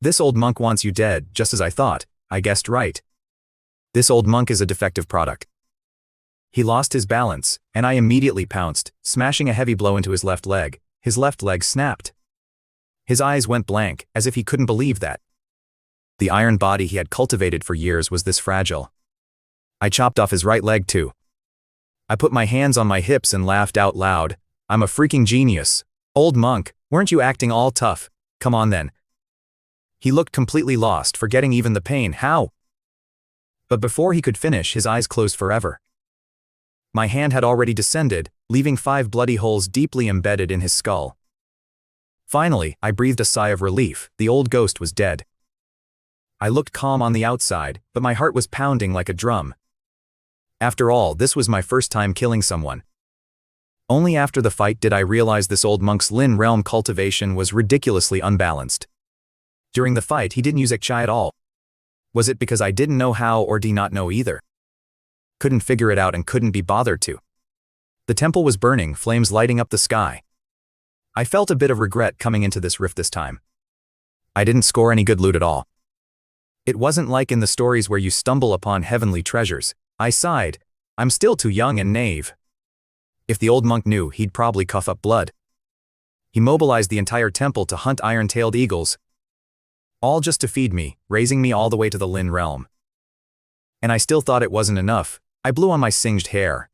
This old monk wants you dead, just as I thought. I guessed right. This old monk is a defective product. He lost his balance, and I immediately pounced, smashing a heavy blow into his left leg. His left leg snapped. His eyes went blank, as if he couldn't believe that the iron body he had cultivated for years was this fragile. I chopped off his right leg too. I put my hands on my hips and laughed out loud. I'm a freaking genius. Old monk, weren't you acting all tough? Come on then. He looked completely lost, forgetting even the pain. How? But before he could finish, his eyes closed forever. My hand had already descended, leaving 5 bloody holes deeply embedded in his skull. Finally, I breathed a sigh of relief. The old ghost was dead. I looked calm on the outside, but my heart was pounding like a drum. After all, this was my first time killing someone. Only after the fight did I realize this old monk's Lin realm cultivation was ridiculously unbalanced. During the fight, he didn't use Ekchai at all. Was it because I didn't know how or did not know either? Couldn't figure it out and couldn't be bothered to. The temple was burning, flames lighting up the sky. I felt a bit of regret coming into this rift this time. I didn't score any good loot at all. It wasn't like in the stories where you stumble upon heavenly treasures. I sighed. I'm still too young and naive. If the old monk knew, he'd probably cough up blood. He mobilized the entire temple to hunt iron-tailed eagles, all just to feed me, raising me all the way to the Lin realm. And I still thought it wasn't enough. I blew on my singed hair,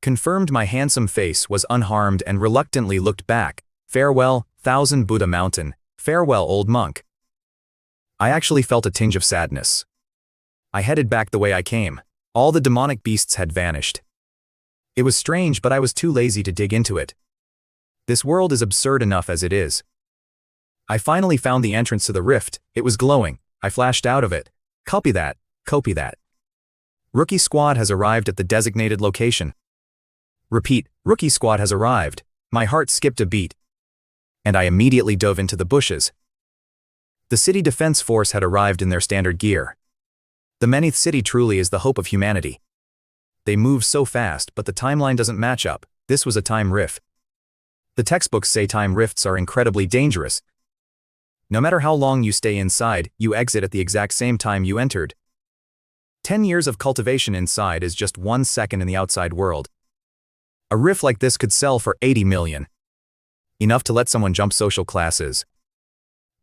confirmed my handsome face was unharmed, and reluctantly looked back. Farewell, Thousand Buddha Mountain. Farewell, old monk. I actually felt a tinge of sadness. I headed back the way I came. All the demonic beasts had vanished. It was strange, but I was too lazy to dig into it. This world is absurd enough as it is. I finally found the entrance to the rift. It was glowing. I flashed out of it. Copy that. Copy that. Rookie squad has arrived at the designated location. Repeat, rookie squad has arrived. My heart skipped a beat, and I immediately dove into the bushes. The city defense force had arrived in their standard gear. The Manhwa city truly is the hope of humanity. They move so fast, but the timeline doesn't match up. This was a time rift. The textbooks say time rifts are incredibly dangerous. No matter how long you stay inside, you exit at the exact same time you entered. 10 years of cultivation inside is just 1 second in the outside world. A rift like this could sell for 80 million. Enough to let someone jump social classes.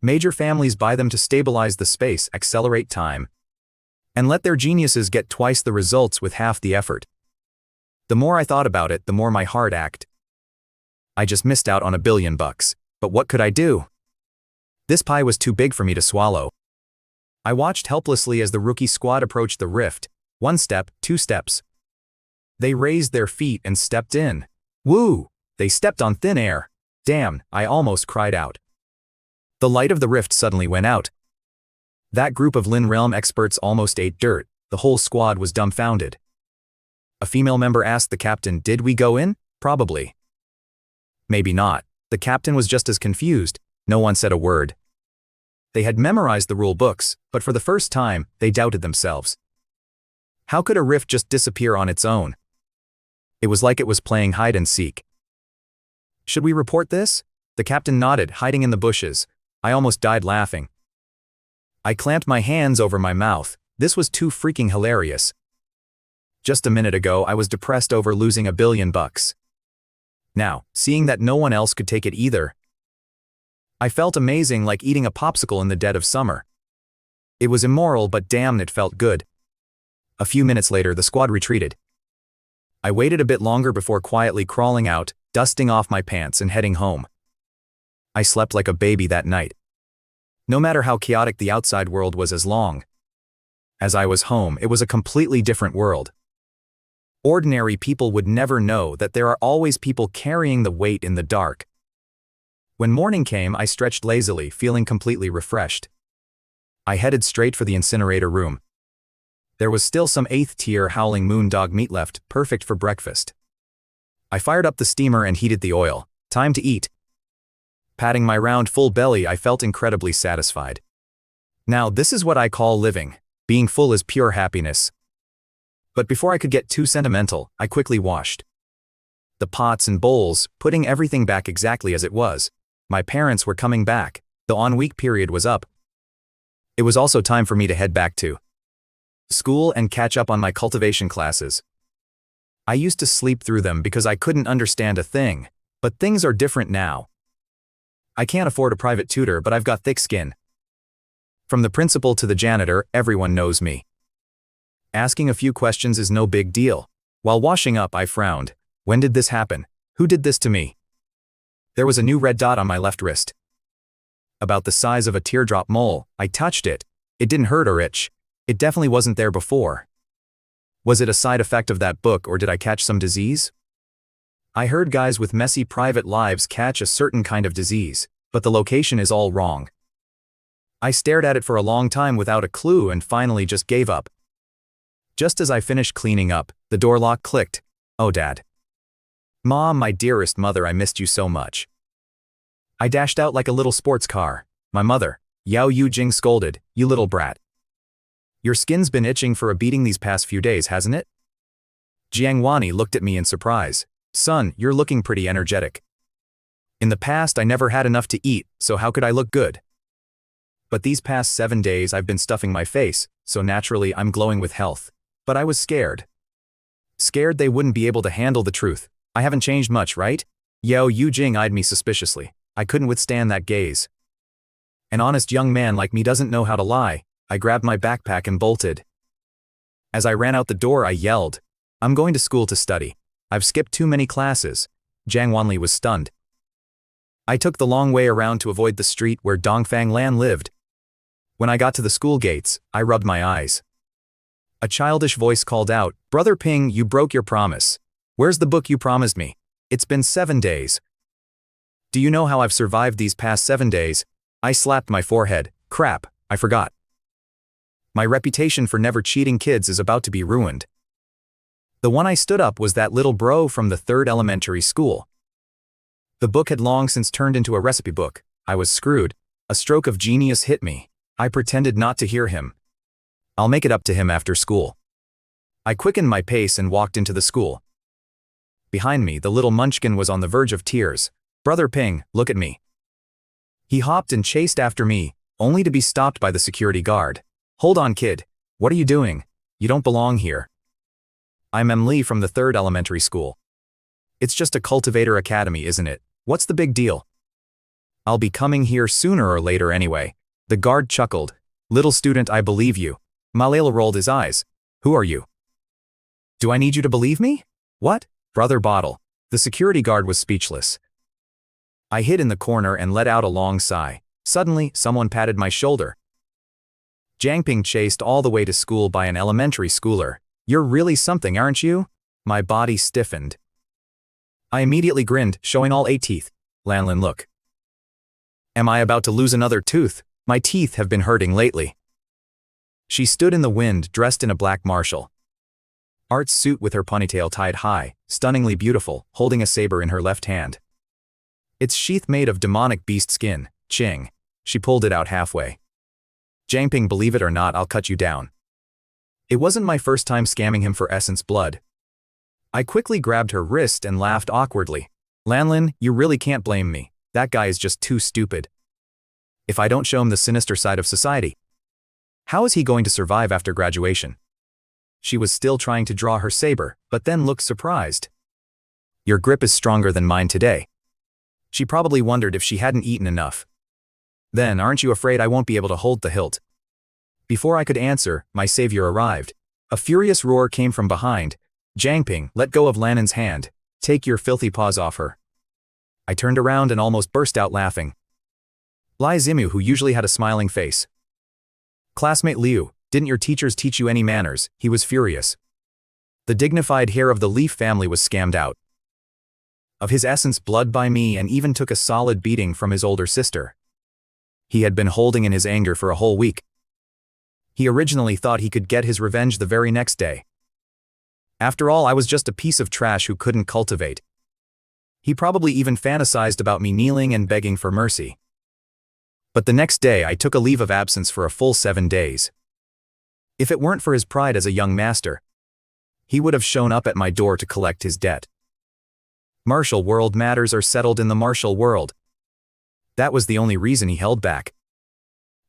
Major families buy them to stabilize the space, accelerate time, and let their geniuses get twice the results with half the effort. The more I thought about it, the more my heart ached. I just missed out on $1 billion. But what could I do? This pie was too big for me to swallow. I watched helplessly as the rookie squad approached the rift. 1 step, 2 steps. They raised their feet and stepped in. Woo! They stepped on thin air. Damn, I almost cried out. The light of the rift suddenly went out. That group of Lin realm experts almost ate dirt. The whole squad was dumbfounded. A female member asked the captain, "Did we go in?" Probably. Maybe not. The captain was just as confused. No one said a word. They had memorized the rule books, but for the first time, they doubted themselves. How could a rift just disappear on its own? It was like it was playing hide and seek. Should we report this? The captain nodded, hiding in the bushes. I almost died laughing. I clamped my hands over my mouth. This was too freaking hilarious. Just a minute ago, I was depressed over losing $1 billion. Now, seeing that no one else could take it either, I felt amazing, like eating a popsicle in the dead of summer. It was immoral, but damn, it felt good. A few minutes later, the squad retreated. I waited a bit longer before quietly crawling out, dusting off my pants and heading home. I slept like a baby that night. No matter how chaotic the outside world was, as long as I was home, it was a completely different world. Ordinary people would never know that there are always people carrying the weight in the dark. When morning came, I stretched lazily, feeling completely refreshed. I headed straight for the incinerator room. There was still some 8th-tier howling moon dog meat left, perfect for breakfast. I fired up the steamer and heated the oil. Time to eat. Patting my round full belly, I felt incredibly satisfied. Now this is what I call living. Being full is pure happiness. But before I could get too sentimental, I quickly washed the pots and bowls, putting everything back exactly as it was. My parents were coming back. The on-week period was up. It was also time for me to head back to school and catch up on my cultivation classes. I used to sleep through them because I couldn't understand a thing, but things are different now. I can't afford a private tutor, but I've got thick skin. From the principal to the janitor, everyone knows me. Asking a few questions is no big deal. While washing up, I frowned. When did this happen? Who did this to me? There was a new red dot on my left wrist. About the size of a teardrop mole. I touched it. It didn't hurt or itch. It definitely wasn't there before. Was it a side effect of that book, or did I catch some disease? I heard guys with messy private lives catch a certain kind of disease, but the location is all wrong. I stared at it for a long time without a clue and finally just gave up. Just as I finished cleaning up, the door lock clicked. Oh, Dad. Mom, my dearest mother, I missed you so much. I dashed out like a little sports car. My mother, Yao Yu Jing, scolded, "You little brat. Your skin's been itching for a beating these past few days, hasn't it?" Jang Wani looked at me in surprise. "Son, you're looking pretty energetic. In the past, I never had enough to eat, so how could I look good? But these past 7 days I've been stuffing my face, so naturally I'm glowing with health. But I was scared. Scared they wouldn't be able to handle the truth. I haven't changed much, right?" Yao Yu Jing eyed me suspiciously. I couldn't withstand that gaze. An honest young man like me doesn't know how to lie. I grabbed my backpack and bolted. As I ran out the door, I yelled, "I'm going to school to study. I've skipped too many classes." Jang Wani was stunned. I took the long way around to avoid the street where Dongfang Lan lived. When I got to the school gates, I rubbed my eyes. A childish voice called out, "Brother Ping, you broke your promise. Where's the book you promised me? It's been 7 days. Do you know how I've survived these past 7 days?" I slapped my forehead. Crap, I forgot. My reputation for never cheating kids is about to be ruined. The one I stood up was that little bro from the 3rd elementary school. The book had long since turned into a recipe book. I was screwed. A stroke of genius hit me. I pretended not to hear him. I'll make it up to him after school. I quickened my pace and walked into the school. Behind me, the little munchkin was on the verge of tears. "Brother Ping, look at me." He hopped and chased after me, only to be stopped by the security guard. "Hold on, kid. What are you doing? You don't belong here." "I'm Emily from the 3rd elementary school." "It's just a cultivator academy, isn't it? What's the big deal?" "I'll be coming here sooner or later anyway." The guard chuckled. "Little student, I believe you." Malala rolled his eyes. "Who are you? Do I need you to believe me?" "What?" "Brother Bottle." The security guard was speechless. I hid in the corner and let out a long sigh. Suddenly, someone patted my shoulder. Jangping chased all the way to school by an elementary schooler. "You're really something, aren't you?" My body stiffened. I immediately grinned, showing all 8 teeth. "Lanlin, look. Am I about to lose another tooth? My teeth have been hurting lately." She stood in the wind, dressed in a black martial arts suit with her ponytail tied high, stunningly beautiful, holding a saber in her left hand. Its sheath made of demonic beast skin. Ching. She pulled it out halfway. "Jangping, believe it or not, I'll cut you down." It wasn't my first time scamming him for essence blood. I quickly grabbed her wrist and laughed awkwardly. "Lanlin, you really can't blame me. That guy is just too stupid. If I don't show him the sinister side of society, how is he going to survive after graduation?" She was still trying to draw her saber, but then looked surprised. "Your grip is stronger than mine today." She probably wondered if she hadn't eaten enough. "Then aren't you afraid I won't be able to hold the hilt?" Before I could answer, my savior arrived. A furious roar came from behind. "Jangping, let go of Lannin's hand. Take your filthy paws off her." I turned around and almost burst out laughing. Lai Zimu, who usually had a smiling face. "Classmate Liu, didn't your teachers teach you any manners?" He was furious. The dignified heir of the Leaf family was scammed out of his essence blood by me and even took a solid beating from his older sister. He had been holding in his anger for a whole week. He originally thought he could get his revenge the very next day. After all, I was just a piece of trash who couldn't cultivate. He probably even fantasized about me kneeling and begging for mercy. But the next day I took a leave of absence for a full 7 days. If it weren't for his pride as a young master, he would have shown up at my door to collect his debt. Martial world matters are settled in the martial world. That was the only reason he held back.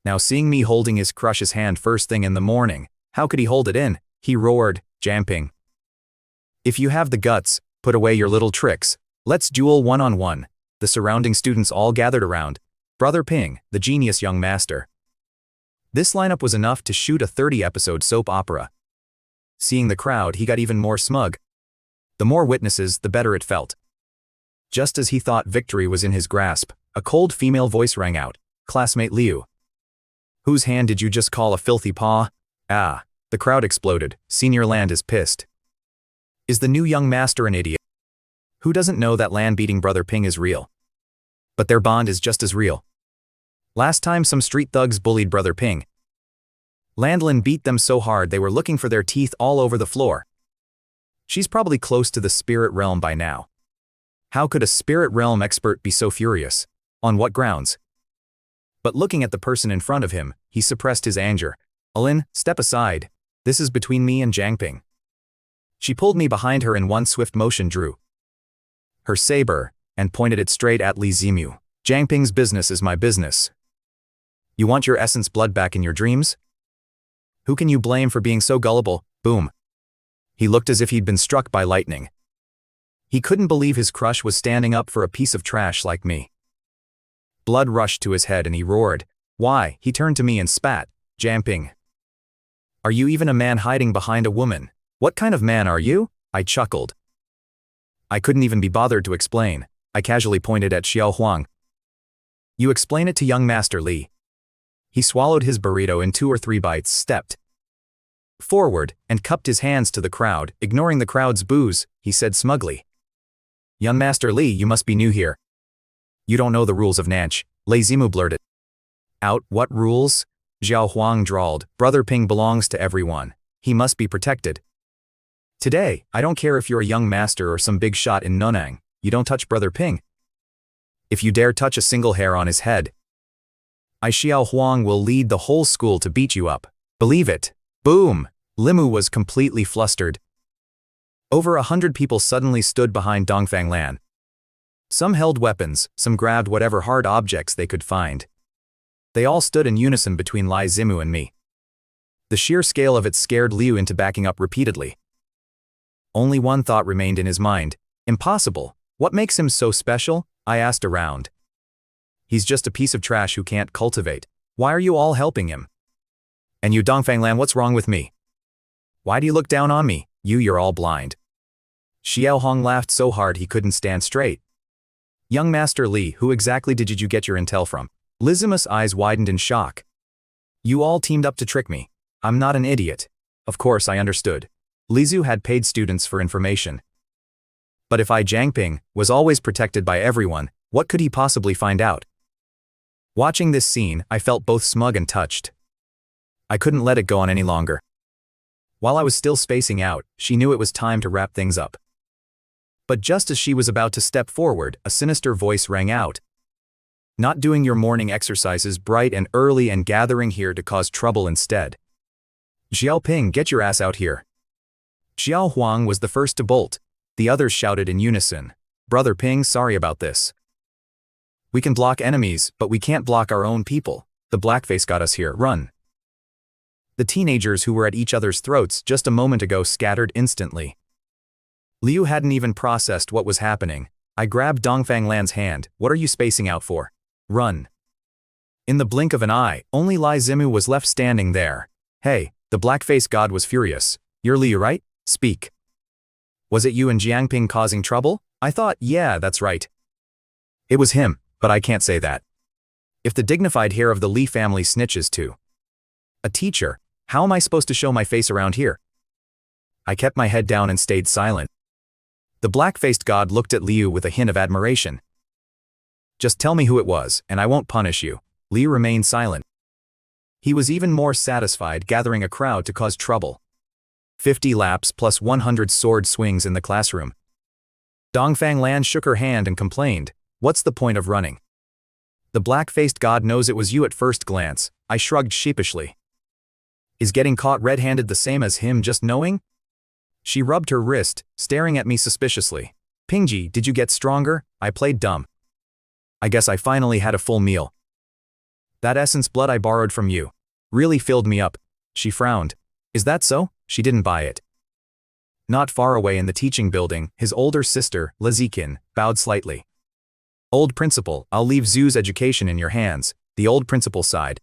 Now seeing me holding his crush's hand first thing in the morning, how could he hold it in? He roared, Jangping. If you have the guts, put away your little tricks. Let's duel one-on-one. The surrounding students all gathered around. Brother Ping, the genius young master. This lineup was enough to shoot a 30-episode soap opera. Seeing the crowd, he got even more smug. The more witnesses, the better it felt. Just as he thought victory was in his grasp, a cold female voice rang out. Classmate Liu. Whose hand did you just call a filthy paw? Ah, the crowd exploded. Senior Land is pissed. Is the new young master an idiot? Who doesn't know that land-beating Brother Ping is real? But their bond is just as real. Last time some street thugs bullied Brother Ping. Landlin beat them so hard they were looking for their teeth all over the floor. She's probably close to the spirit realm by now. How could a spirit realm expert be so furious? On what grounds? But looking at the person in front of him, he suppressed his anger. Alin, step aside. This is between me and Jangping. She pulled me behind her in one swift motion, drew her saber, and pointed it straight at Li Zimu. Jangping's business is my business. You want your essence blood back in your dreams? Who can you blame for being so gullible? Boom. He looked as if he'd been struck by lightning. He couldn't believe his crush was standing up for a piece of trash like me. Blood rushed to his head and he roared. Why? He turned to me and spat. Jangping. Are you even a man hiding behind a woman? What kind of man are you? I chuckled. I couldn't even be bothered to explain. I casually pointed at Xiao Huang. You explain it to young Master Li. He swallowed his burrito in 2 or 3 bites, stepped forward, and cupped his hands to the crowd. Ignoring the crowd's boos, he said smugly. Young Master Li, you must be new here. You don't know the rules of Nanch. Li Zimu blurted out. What rules? Xiao Huang drawled. Brother Ping belongs to everyone. He must be protected. Today, I don't care if you're a young master or some big shot in Nonang, you don't touch Brother Ping. If you dare touch a single hair on his head, I Xiao Huang will lead the whole school to beat you up. Believe it. Boom! Limu was completely flustered. Over 100 people suddenly stood behind Dongfang Lan. Some held weapons, some grabbed whatever hard objects they could find. They all stood in unison between Li Zimu and me. The sheer scale of it scared Liu into backing up repeatedly. Only one thought remained in his mind. Impossible. What makes him so special? I asked around. He's just a piece of trash who can't cultivate. Why are you all helping him? And you Dongfang Lan, what's wrong with me? Why do you look down on me? You're all blind. Xiao Hong laughed so hard he couldn't stand straight. Young Master Li, who exactly did you get your intel from? Lizimus' eyes widened in shock. You all teamed up to trick me. I'm not an idiot. Of course I understood. Lizu had paid students for information. But if I Jangping was always protected by everyone, what could he possibly find out? Watching this scene, I felt both smug and touched. I couldn't let it go on any longer. While I was still spacing out, she knew it was time to wrap things up. But just as she was about to step forward, a sinister voice rang out. Not doing your morning exercises bright and early and gathering here to cause trouble instead. Xiaoping, get your ass out here. Xiao Huang was the first to bolt. The others shouted in unison. Brother Ping, sorry about this. We can block enemies, but we can't block our own people. The blackface got us here, run. The teenagers who were at each other's throats just a moment ago scattered instantly. Liu hadn't even processed what was happening. I grabbed Dongfang Lan's hand. What are you spacing out for? Run. In the blink of an eye, only Li Zimu was left standing there. Hey, the blackface god was furious. You're Liu, right? Speak. Was it you and Jangping causing trouble? I thought, yeah, that's right. It was him, but I can't say that. If the dignified hair of the Li family snitches to a teacher, how am I supposed to show my face around here? I kept my head down and stayed silent. The black-faced god looked at Liu with a hint of admiration. Just tell me who it was, and I won't punish you. Liu remained silent. He was even more satisfied gathering a crowd to cause trouble. 50 laps plus 100 sword swings in the classroom. Dongfang Lan shook her hand and complained, what's the point of running? The black-faced god knows it was you at first glance. I shrugged sheepishly. Is getting caught red-handed the same as him just knowing? She rubbed her wrist, staring at me suspiciously. Pingji, did you get stronger? I played dumb. I guess I finally had a full meal. That essence blood I borrowed from you really filled me up. She frowned. Is that so? She didn't buy it. Not far away in the teaching building, his older sister, Lezikin, bowed slightly. Old principal, I'll leave Zoo's education in your hands, the old principal sighed.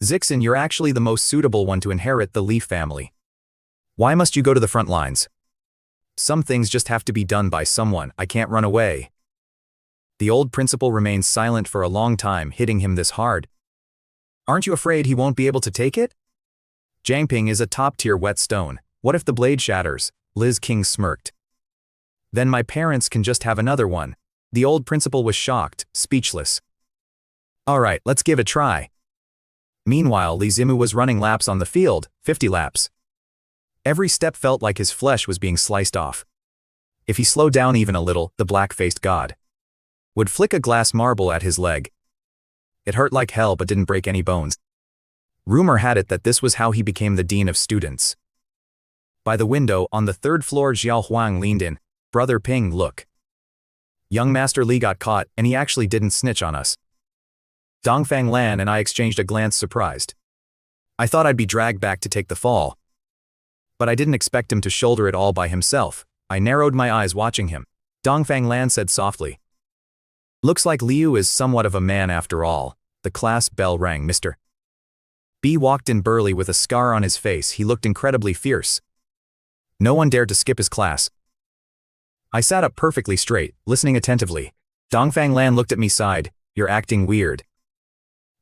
Zixin, you're actually the most suitable one to inherit the Leaf family. Why must you go to the front lines? Some things just have to be done by someone. I can't run away. The old principal remained silent for a long time, hitting him this hard. Aren't you afraid he won't be able to take it? Jangping is a top-tier whetstone. What if the blade shatters? Liz King smirked. Then my parents can just have another one. The old principal was shocked, speechless. All right, let's give it a try. Meanwhile, Li Zimu was running laps on the field, 50 laps. Every step felt like his flesh was being sliced off. If he slowed down even a little, the black-faced god would flick a glass marble at his leg. It hurt like hell but didn't break any bones. Rumor had it that this was how he became the dean of students. By the window, on the third floor, Xiao Huang leaned in. Brother Ping, look. Young Master Li got caught, and he actually didn't snitch on us. Dongfang Lan and I exchanged a glance, surprised. I thought I'd be dragged back to take the fall. But I didn't expect him to shoulder it all by himself. I narrowed my eyes watching him. Dongfang Lan said softly. Looks like Liu is somewhat of a man after all. The class bell rang. Mr. B walked in burly with a scar on his face. He looked incredibly fierce. No one dared to skip his class. I sat up perfectly straight, listening attentively. Dongfang Lan looked at me, sighed. You're acting weird.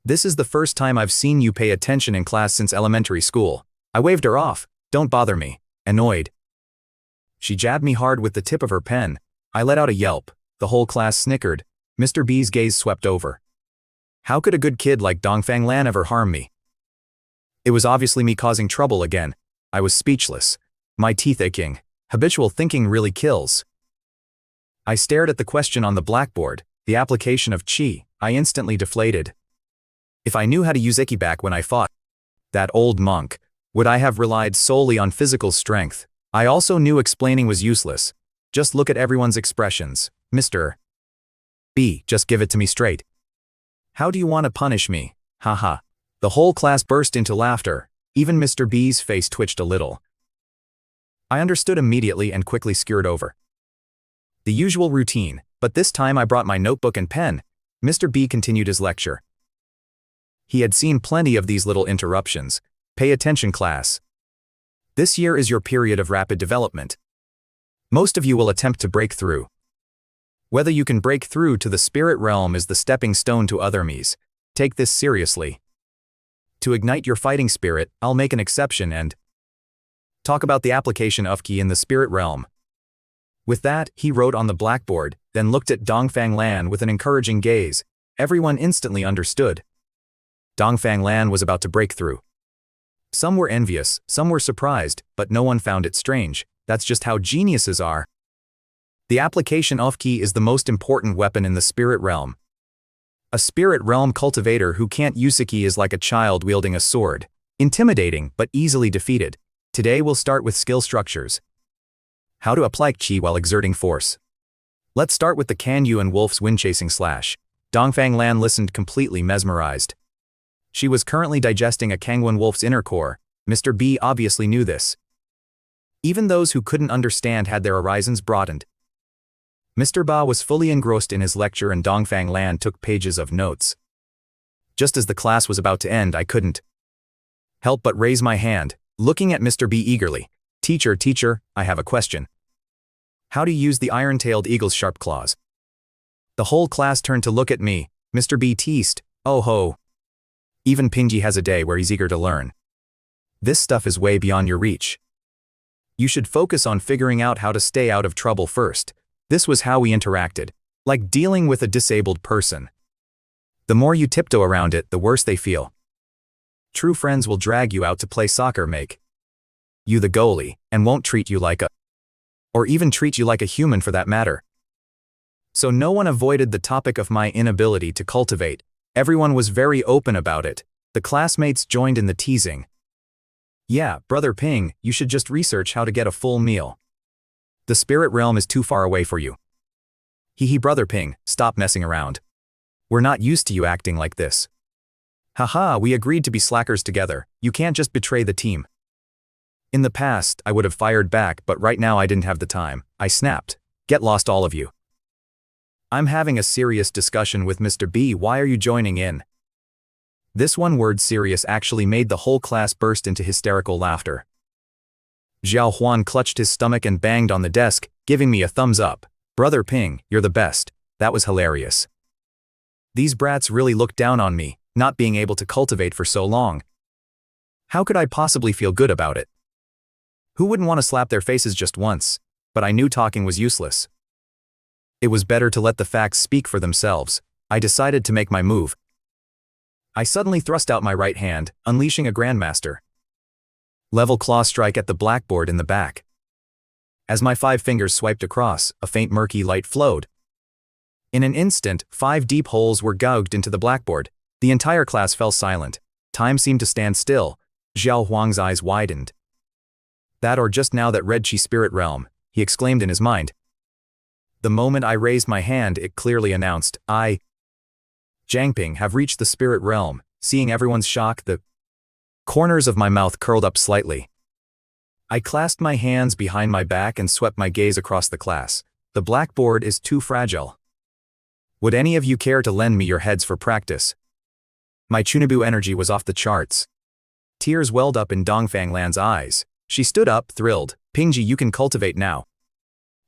This is the first time I've seen you pay attention in class since elementary school. I waved her off. Don't bother me. Annoyed. She jabbed me hard with the tip of her pen. I let out a yelp. The whole class snickered. Mr. B's gaze swept over. How could a good kid like Dongfang Lan ever harm me? It was obviously me causing trouble again. I was speechless. My teeth aching. Habitual thinking really kills. I stared at the question on the blackboard, the application of qi. I instantly deflated. If I knew how to use Iki back when I fought that old monk, would I have relied solely on physical strength? I also knew explaining was useless. Just look at everyone's expressions. Mr. B, just give it to me straight. How do you want to punish me? Haha. The whole class burst into laughter. Even Mr. B's face twitched a little. I understood immediately and quickly scurried over. The usual routine, but this time I brought my notebook and pen. Mr. B continued his lecture. He had seen plenty of these little interruptions. Pay attention, class. This year is your period of rapid development. Most of you will attempt to break through. Whether you can break through to the spirit realm is the stepping stone to other me's. Take this seriously. To ignite your fighting spirit, I'll make an exception and talk about the application of Qi in the spirit realm. With that, he wrote on the blackboard, then looked at Dongfang Lan with an encouraging gaze. Everyone instantly understood. Dongfang Lan was about to break through. Some were envious, some were surprised, but no one found it strange. That's just how geniuses are. The application of Qi is the most important weapon in the spirit realm. A spirit realm cultivator who can't use Qi is like a child wielding a sword. Intimidating, but easily defeated. Today we'll start with skill structures. How to apply Qi while exerting force. Let's start with the Kan Yu and Wolf's wind-chasing slash. Dongfang Lan listened completely mesmerized. She was currently digesting a Kangwon wolf's inner core. Mr. B obviously knew this. Even those who couldn't understand had their horizons broadened. Mr. Ba was fully engrossed in his lecture and Dongfang Lan took pages of notes. Just as the class was about to end, I couldn't help but raise my hand, looking at Mr. B eagerly. Teacher, I have a question. How to use the iron-tailed eagle's sharp claws? The whole class turned to look at me. Mr. B teased, oh ho. Even Pingji has a day where he's eager to learn. This stuff is way beyond your reach. You should focus on figuring out how to stay out of trouble first. This was how we interacted, like dealing with a disabled person. The more you tiptoe around it, the worse they feel. True friends will drag you out to play soccer, make you the goalie, and won't treat you like a, or even treat you like a human for that matter. So no one avoided the topic of my inability to cultivate. Everyone was very open about it. The classmates joined in the teasing. Yeah, Brother Ping, you should just research how to get a full meal. The spirit realm is too far away for you. Hee Brother Ping, stop messing around. We're not used to you acting like this. Haha, we agreed to be slackers together. You can't just betray the team. In the past, I would have fired back, but right now I didn't have the time. I snapped. Get lost, all of you. I'm having a serious discussion with Mr. B. Why are you joining in? This one word serious actually made the whole class burst into hysterical laughter. Xiao Huan clutched his stomach and banged on the desk, giving me a thumbs up. Brother Ping, you're the best. That was hilarious. These brats really looked down on me, not being able to cultivate for so long. How could I possibly feel good about it? Who wouldn't want to slap their faces just once? But I knew talking was useless. It was better to let the facts speak for themselves. I decided to make my move. I suddenly thrust out my right hand, unleashing a grandmaster level claw strike at the blackboard in the back. As my 5 fingers swiped across, a faint murky light flowed. In an instant, 5 deep holes were gouged into the blackboard. The entire class fell silent. Time seemed to stand still. Xiao Huang's eyes widened. That or just now that red chi spirit realm, he exclaimed in his mind. The moment I raised my hand, it clearly announced, I, Jangping, have reached the spirit realm. Seeing everyone's shock, the corners of my mouth curled up slightly. I clasped my hands behind my back and swept my gaze across the class. The blackboard is too fragile. Would any of you care to lend me your heads for practice? My Chunibu energy was off the charts. Tears welled up in Dongfang Lan's eyes. She stood up, thrilled. Pingji, you can cultivate now.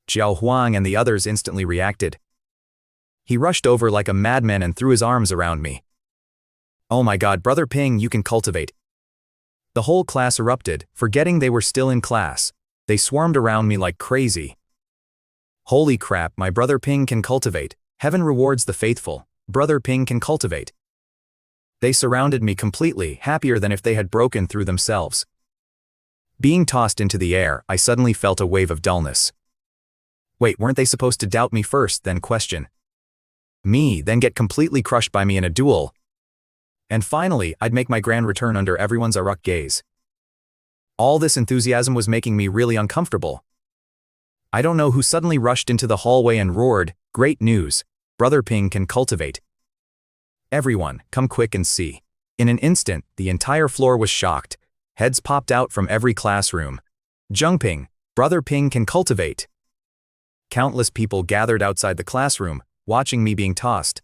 Xiao Huang and the others instantly reacted. He rushed over like a madman and threw his arms around me. Oh my god, Brother Ping, you can cultivate. The whole class erupted, forgetting they were still in class. They swarmed around me like crazy. Holy crap, my Brother Ping can cultivate. Heaven rewards the faithful. Brother Ping can cultivate. They surrounded me completely, happier than if they had broken through themselves. Being tossed into the air, I suddenly felt a wave of dullness. Wait, weren't they supposed to doubt me first, then question me, then get completely crushed by me in a duel? And finally, I'd make my grand return under everyone's aroused gaze. All this enthusiasm was making me really uncomfortable. I don't know who suddenly rushed into the hallway and roared, "Great news! Brother Ping can cultivate! Everyone, come quick and see." In an instant, the entire floor was shocked. Heads popped out from every classroom. Jangping, Brother Ping can cultivate! Countless people gathered outside the classroom, watching me being tossed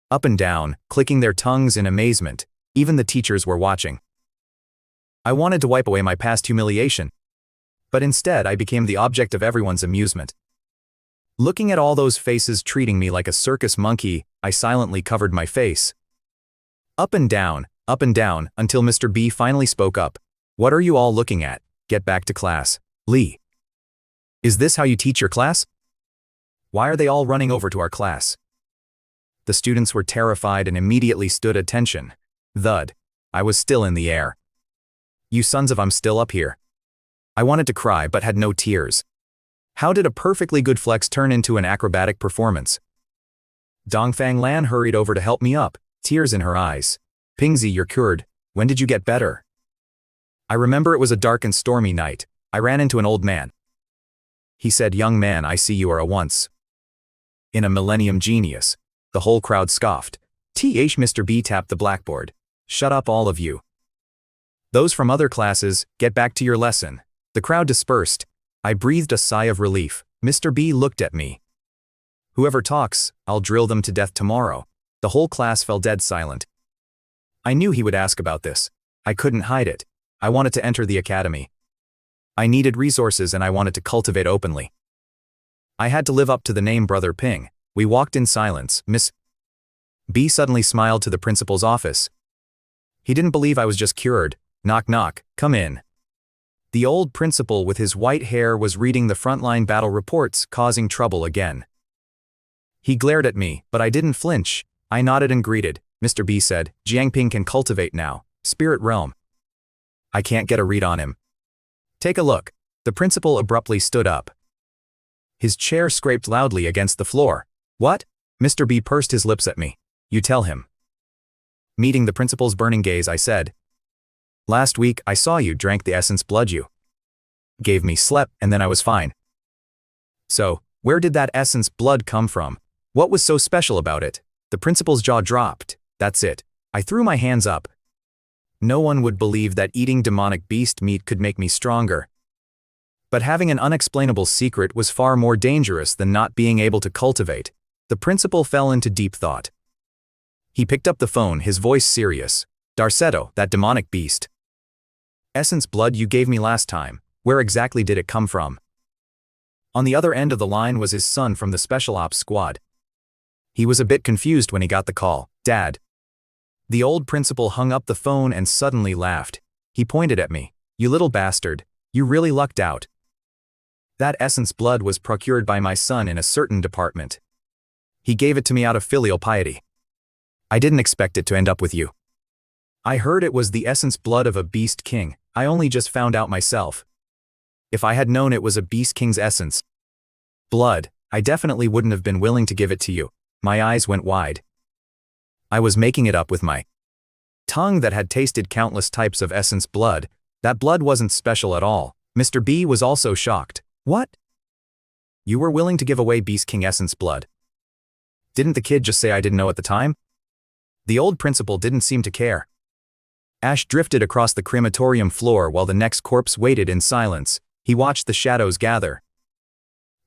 up and down, clicking their tongues in amazement. Even the teachers were watching. I wanted to wipe away my past humiliation, but instead I became the object of everyone's amusement. Looking at all those faces treating me like a circus monkey, I silently covered my face. Up and down, until Mr. B finally spoke up. What are you all looking at? Get back to class. Lee. Is this how you teach your class? Why are they all running over to our class? The students were terrified and immediately stood attention. Thud. I was still in the air. You sons of, I'm still up here. I wanted to cry but had no tears. How did a perfectly good flex turn into an acrobatic performance? Dongfang Lan hurried over to help me up, tears in her eyes. Pingzi, you're cured. When did you get better? I remember it was a dark and stormy night. I ran into an old man. He said, "Young man, I see you are a once in a millennium genius." The whole crowd scoffed. Mr. B tapped the blackboard. Shut up, all of you. Those from other classes, get back to your lesson. The crowd dispersed. I breathed a sigh of relief. Mr. B looked at me. Whoever talks, I'll drill them to death tomorrow. The whole class fell dead silent. I knew he would ask about this. I couldn't hide it. I wanted to enter the academy. I needed resources and I wanted to cultivate openly. I had to live up to the name Brother Ping. We walked in silence. Miss B suddenly smiled to the principal's office. He didn't believe I was just cured. Knock knock, come in. The old principal with his white hair was reading the frontline battle reports, causing trouble again. He glared at me, but I didn't flinch. I nodded and greeted. Mr. B said, Jangping can cultivate now. Spirit realm. I can't get a read on him. Take a look. The principal abruptly stood up. His chair scraped loudly against the floor. What? Mr. B pursed his lips at me. You tell him. Meeting the principal's burning gaze, I said, last week I saw you drank the essence blood you gave me, slept, and then I was fine. So, where did that essence blood come from? What was so special about it? The principal's jaw dropped. That's it. I threw my hands up. No one would believe that eating demonic beast meat could make me stronger. But having an unexplainable secret was far more dangerous than not being able to cultivate. The principal fell into deep thought. He picked up the phone, his voice serious. Darceto, that demonic beast. Essence blood you gave me last time, where exactly did it come from? On the other end of the line was his son from the Special Ops squad. He was a bit confused when he got the call. Dad. The old principal hung up the phone and suddenly laughed. He pointed at me. You little bastard, you really lucked out. That essence blood was procured by my son in a certain department. He gave it to me out of filial piety. I didn't expect it to end up with you. I heard it was the essence blood of a beast king. I only just found out myself. If I had known it was a beast king's essence blood, I definitely wouldn't have been willing to give it to you. My eyes went wide. I was making it up with my tongue that had tasted countless types of essence blood. That blood wasn't special at all. Mr. B was also shocked. What? You were willing to give away Beast King essence blood? Didn't the kid just say I didn't know at the time? The old principal didn't seem to care. Ash drifted across the crematorium floor while the next corpse waited in silence. He watched the shadows gather.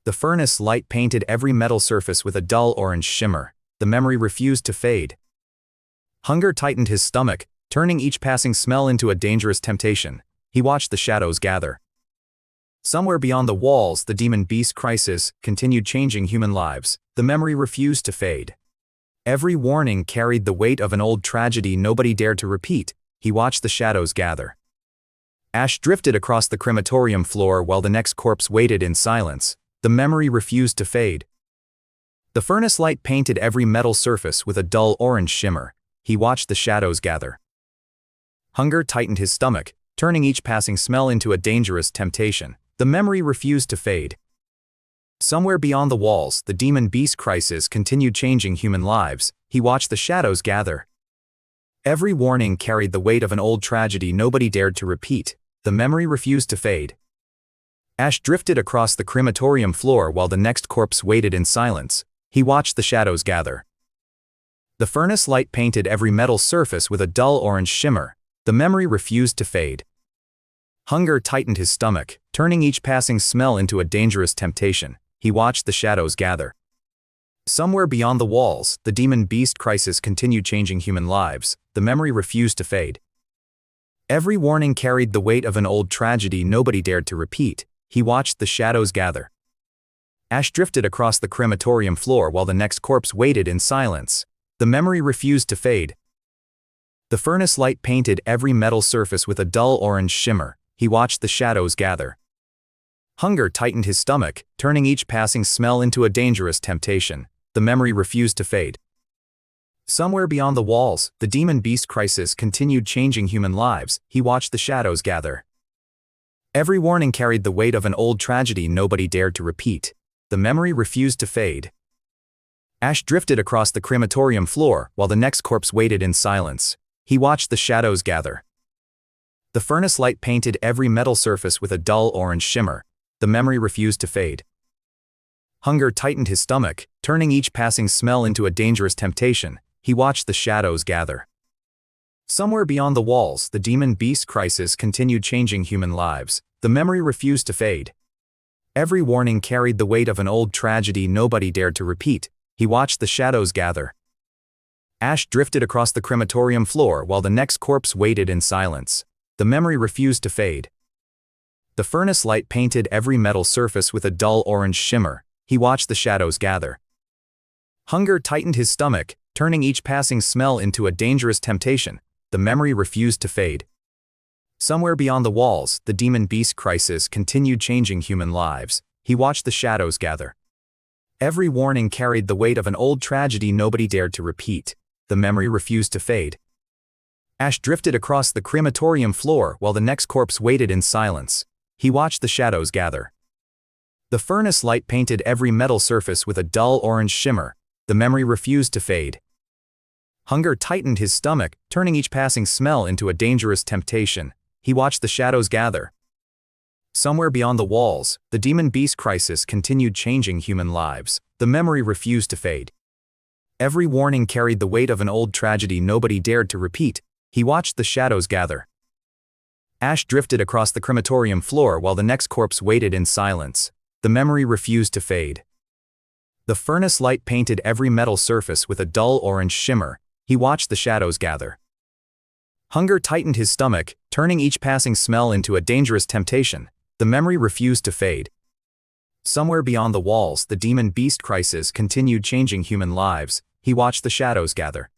The furnace light painted every metal surface with a dull orange shimmer. The memory refused to fade. Hunger tightened his stomach, turning each passing smell into a dangerous temptation. He watched the shadows gather. Somewhere beyond the walls, the demon beast crisis continued changing human lives. The memory refused to fade. Every warning carried the weight of an old tragedy nobody dared to repeat. He watched the shadows gather. Ash drifted across the crematorium floor while the next corpse waited in silence. The memory refused to fade. The furnace light painted every metal surface with a dull orange shimmer. He watched the shadows gather. Hunger tightened his stomach, turning each passing smell into a dangerous temptation. The memory refused to fade. Somewhere beyond the walls, the demon beast crisis continued changing human lives. He watched the shadows gather. Every warning carried the weight of an old tragedy nobody dared to repeat. The memory refused to fade. Ash drifted across the crematorium floor while the next corpse waited in silence. He watched the shadows gather. The furnace light painted every metal surface with a dull orange shimmer. The memory refused to fade. Hunger tightened his stomach, turning each passing smell into a dangerous temptation. He watched the shadows gather. Somewhere beyond the walls, the demon beast crisis continued changing human lives. The memory refused to fade. Every warning carried the weight of an old tragedy nobody dared to repeat. He watched the shadows gather. Ash drifted across the crematorium floor while the next corpse waited in silence. The memory refused to fade. The furnace light painted every metal surface with a dull orange shimmer. He watched the shadows gather. Hunger tightened his stomach, turning each passing smell into a dangerous temptation. The memory refused to fade. Somewhere beyond the walls, the demon beast crisis continued changing human lives. He watched the shadows gather. Every warning carried the weight of an old tragedy nobody dared to repeat. The memory refused to fade. Ash drifted across the crematorium floor while the next corpse waited in silence. He watched the shadows gather. The furnace light painted every metal surface with a dull orange shimmer. The memory refused to fade. Hunger tightened his stomach, turning each passing smell into a dangerous temptation. He watched the shadows gather. Somewhere beyond the walls, the demon beast crisis continued changing human lives. The memory refused to fade. Every warning carried the weight of an old tragedy nobody dared to repeat. He watched the shadows gather. Ash drifted across the crematorium floor while the next corpse waited in silence. The memory refused to fade. The furnace light painted every metal surface with a dull orange shimmer. He watched the shadows gather. Hunger tightened his stomach, turning each passing smell into a dangerous temptation. The memory refused to fade. Somewhere beyond the walls, the demon beast crisis continued changing human lives. He watched the shadows gather. Every warning carried the weight of an old tragedy nobody dared to repeat. The memory refused to fade. Ash drifted across the crematorium floor while the next corpse waited in silence. He watched the shadows gather. The furnace light painted every metal surface with a dull orange shimmer. The memory refused to fade. Hunger tightened his stomach, turning each passing smell into a dangerous temptation. He watched the shadows gather. Somewhere beyond the walls, the demon beast crisis continued changing human lives. The memory refused to fade. Every warning carried the weight of an old tragedy nobody dared to repeat. He watched the shadows gather. Ash drifted across the crematorium floor while the next corpse waited in silence. The memory refused to fade. The furnace light painted every metal surface with a dull orange shimmer. He watched the shadows gather. Hunger tightened his stomach, turning each passing smell into a dangerous temptation. The memory refused to fade. Somewhere beyond the walls, the demon beast crisis continued changing human lives. He watched the shadows gather.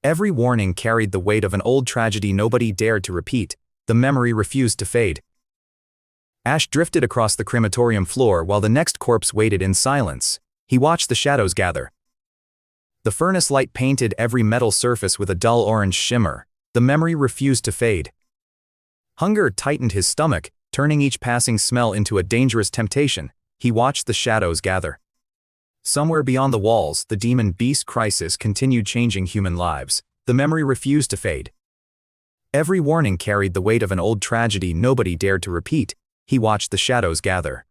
Every warning carried the weight of an old tragedy nobody dared to repeat. The memory refused to fade. Ash drifted across the crematorium floor while the next corpse waited in silence. He watched the shadows gather. The furnace light painted every metal surface with a dull orange shimmer. The memory refused to fade. Hunger tightened his stomach, turning each passing smell into a dangerous temptation. He watched the shadows gather. Somewhere beyond the walls, the demon beast crisis continued changing human lives. The memory refused to fade. Every warning carried the weight of an old tragedy nobody dared to repeat. He watched the shadows gather.